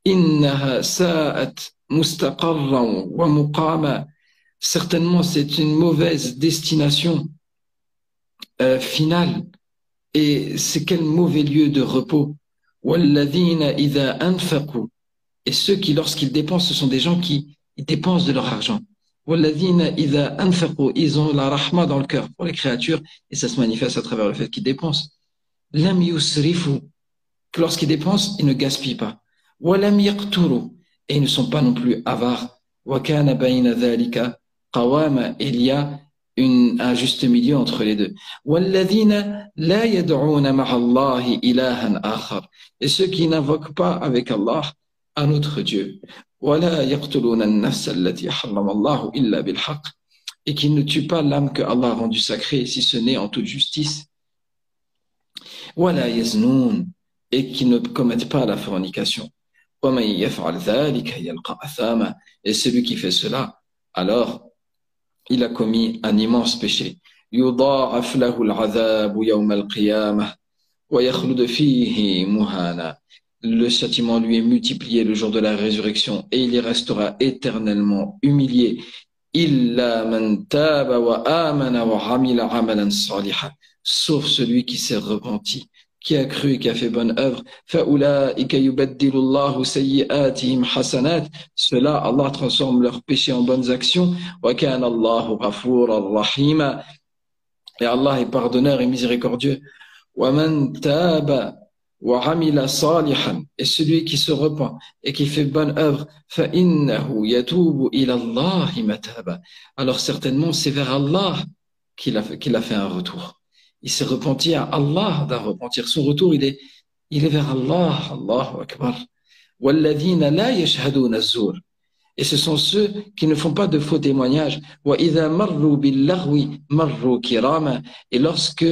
Innaha sa'at mustaqarran wa muqama. Certainement, c'est une mauvaise destination finale. Et c'est quel mauvais lieu de repos. Walladhina idha anfaqu. Et ceux qui, lorsqu'ils dépensent, ce sont des gens qui dépensent de leur argent. Walladhina idha anfaqu. Ils ont la rahma dans le cœur pour les créatures et ça se manifeste à travers le fait qu'ils dépensent. Lam yusrifu. Que lorsqu'ils dépensent, ils ne gaspillent pas. Walam yaqturu. Et ils ne sont pas non plus avares. Wa kana bayna dhalika qawama. Il y a un juste milieu entre les deux. وَالَّذِينَ لَا يَدْعُونَ مَعَ اللَّهِ إِلَهًا آخَرَ. Et ceux qui n'invoquent pas avec Allah un autre Dieu. وَلَا يَقْتُلُونَ النَّفْسَ الَّتِي حَرَّمَ اللَّهُ إِلَّا بِالْحَقِّ. Et qui ne tuent pas l'âme que Allah a rendue sacrée, si ce n'est en toute justice. وَلَا يَزْنُونَ. Et qui ne commettent pas la fornication. وَمَنْ يَفْعَلْ ذَلِكَ يَلْقَ أَثَامًا. Et celui qui fait cela, alors il a commis un immense péché. يضاعف له العذاب يوم القيامة ويخلد فيه مهانا. Le châtiment lui est multiplié le jour de la résurrection et il y restera éternellement humilié. إلا من تاب وآمن وعمل عملا صالحا. Sauf celui qui s'est repenti, qui a cru et qui a fait bonne œuvre. فَأُولَٰئِكَ يُبَدِّلُ اللَّهُ سَيِّئَاتِهِمْ حَسَنَاتٍ. Cela, Allah transforme leurs péchés en bonnes actions. وَكَانَ اللَّهُ غَفُورًا رَحِيمًا. Et Allah est pardonneur et miséricordieux. وَمَنْ تَابَ وَعَمِلَ صَالِحًا. Et celui qui se repent et qui fait bonne œuvre. فَإِنَّهُ يَتُوبُ إِلَى اللَّهِ مَتَابًا. Alors certainement, c'est vers Allah qu'il a fait un retour. Il s'est repenti à Allah d'un repentir. Son retour, il est vers Allah. Allahu Akbar. وَالَّذِينَ لَا يَشْهَدُونَ الزُّورَ. Et ce sont ceux qui ne font pas de faux témoignages. وَإِذَا مَرُّوا بِاللَّغْوِ مَرُّوا كِرَامًا. Et lorsque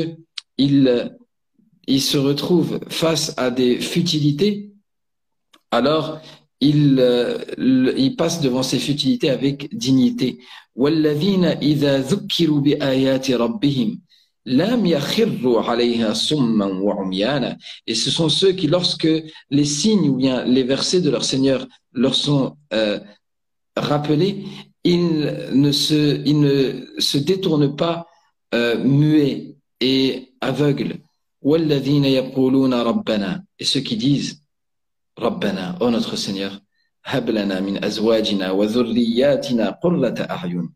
ils se retrouvent face à des futilités, alors ils passent devant ces futilités avec dignité. وَالَّذِينَ إِذَا ذُكِّرُوا بِآيَاتِ رَبِّهِمْ لم يخروا عليها صما وعميانا. Et ce sont ceux qui, lorsque les signes ou bien les versets de leur Seigneur leur sont rappelés, ils ne se détournent pas muets et aveugles. والذين يقولون ربنا. Et ceux qui disent ربنا, ô notre Seigneur, هب لنا من أزواجنا وذرياتنا قرة أعين.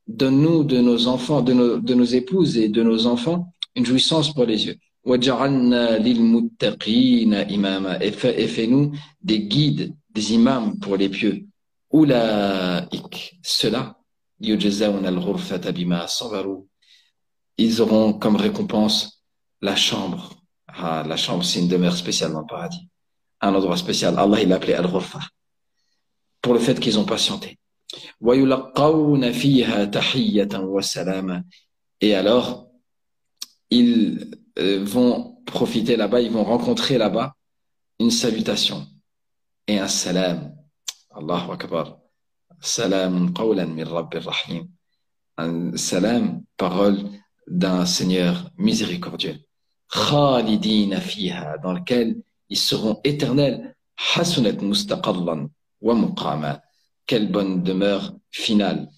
Donne-nous de nos enfants, de nos épouses et de nos enfants une jouissance pour les yeux. وَجَعَلْنَا لِلْمُتَّقِينَ إِمَامًا. Et fais-nous des guides, des imams pour les pieux. أُولَٰئِكَ. Ceux-là, يُجْزَوْنَ الْغُرْفَةَ بِمَا صَبَرُوا. Ils auront comme récompense la chambre. Ah, la chambre, c'est une demeure spéciale dans le paradis. Un endroit spécial. Allah, il l'a appelé Al-Ghurfa. Pour le fait qu'ils ont patienté. وَيُلَقَّوْنَ فِيهَا تَحِيَّةً وَسَلَامًا. Et alors, ils vont profiter là-bas, ils vont rencontrer là-bas une salutation et un salam. Allahu Akbar. Salamun qawlan min Rabbir Rahim. Un salam, parole d'un Seigneur miséricordieux. Khalidina fiha, dans lequel ils seront éternels. Hasunat mustaqallan wa muqama. Quelle bonne demeure finale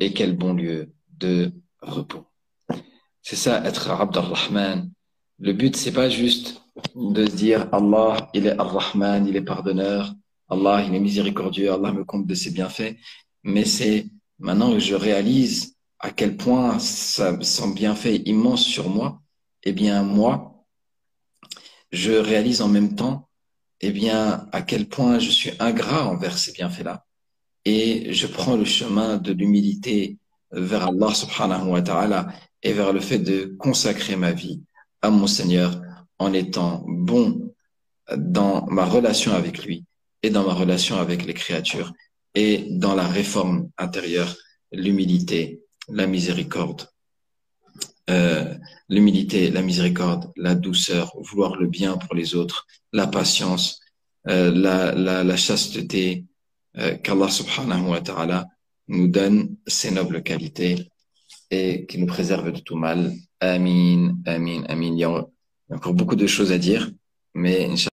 et quel bon lieu de repos. C'est ça, être Abd ar-Rahman. Le but, c'est pas juste de se dire Allah, il est ar-Rahman, il est pardonneur, Allah, il est miséricordieux, Allah me compte de ses bienfaits, mais c'est maintenant que je réalise à quel point son bienfait est immense sur moi, eh bien, moi, je réalise en même temps, eh bien, à quel point je suis ingrat envers ces bienfaits-là. Et je prends le chemin de l'humilité vers Allah subhanahu wa ta'ala et vers le fait de consacrer ma vie à mon Seigneur en étant bon dans ma relation avec lui et dans ma relation avec les créatures et dans la réforme intérieure, l'humilité, la miséricorde, l'humilité, la miséricorde, la douceur, vouloir le bien pour les autres, la patience, la chasteté, qu'Allah subhanahu wa ta'ala nous donne ces nobles qualités et qui nous préserve de tout mal. Amin, amin, amin. Il y a encore beaucoup de choses à dire, mais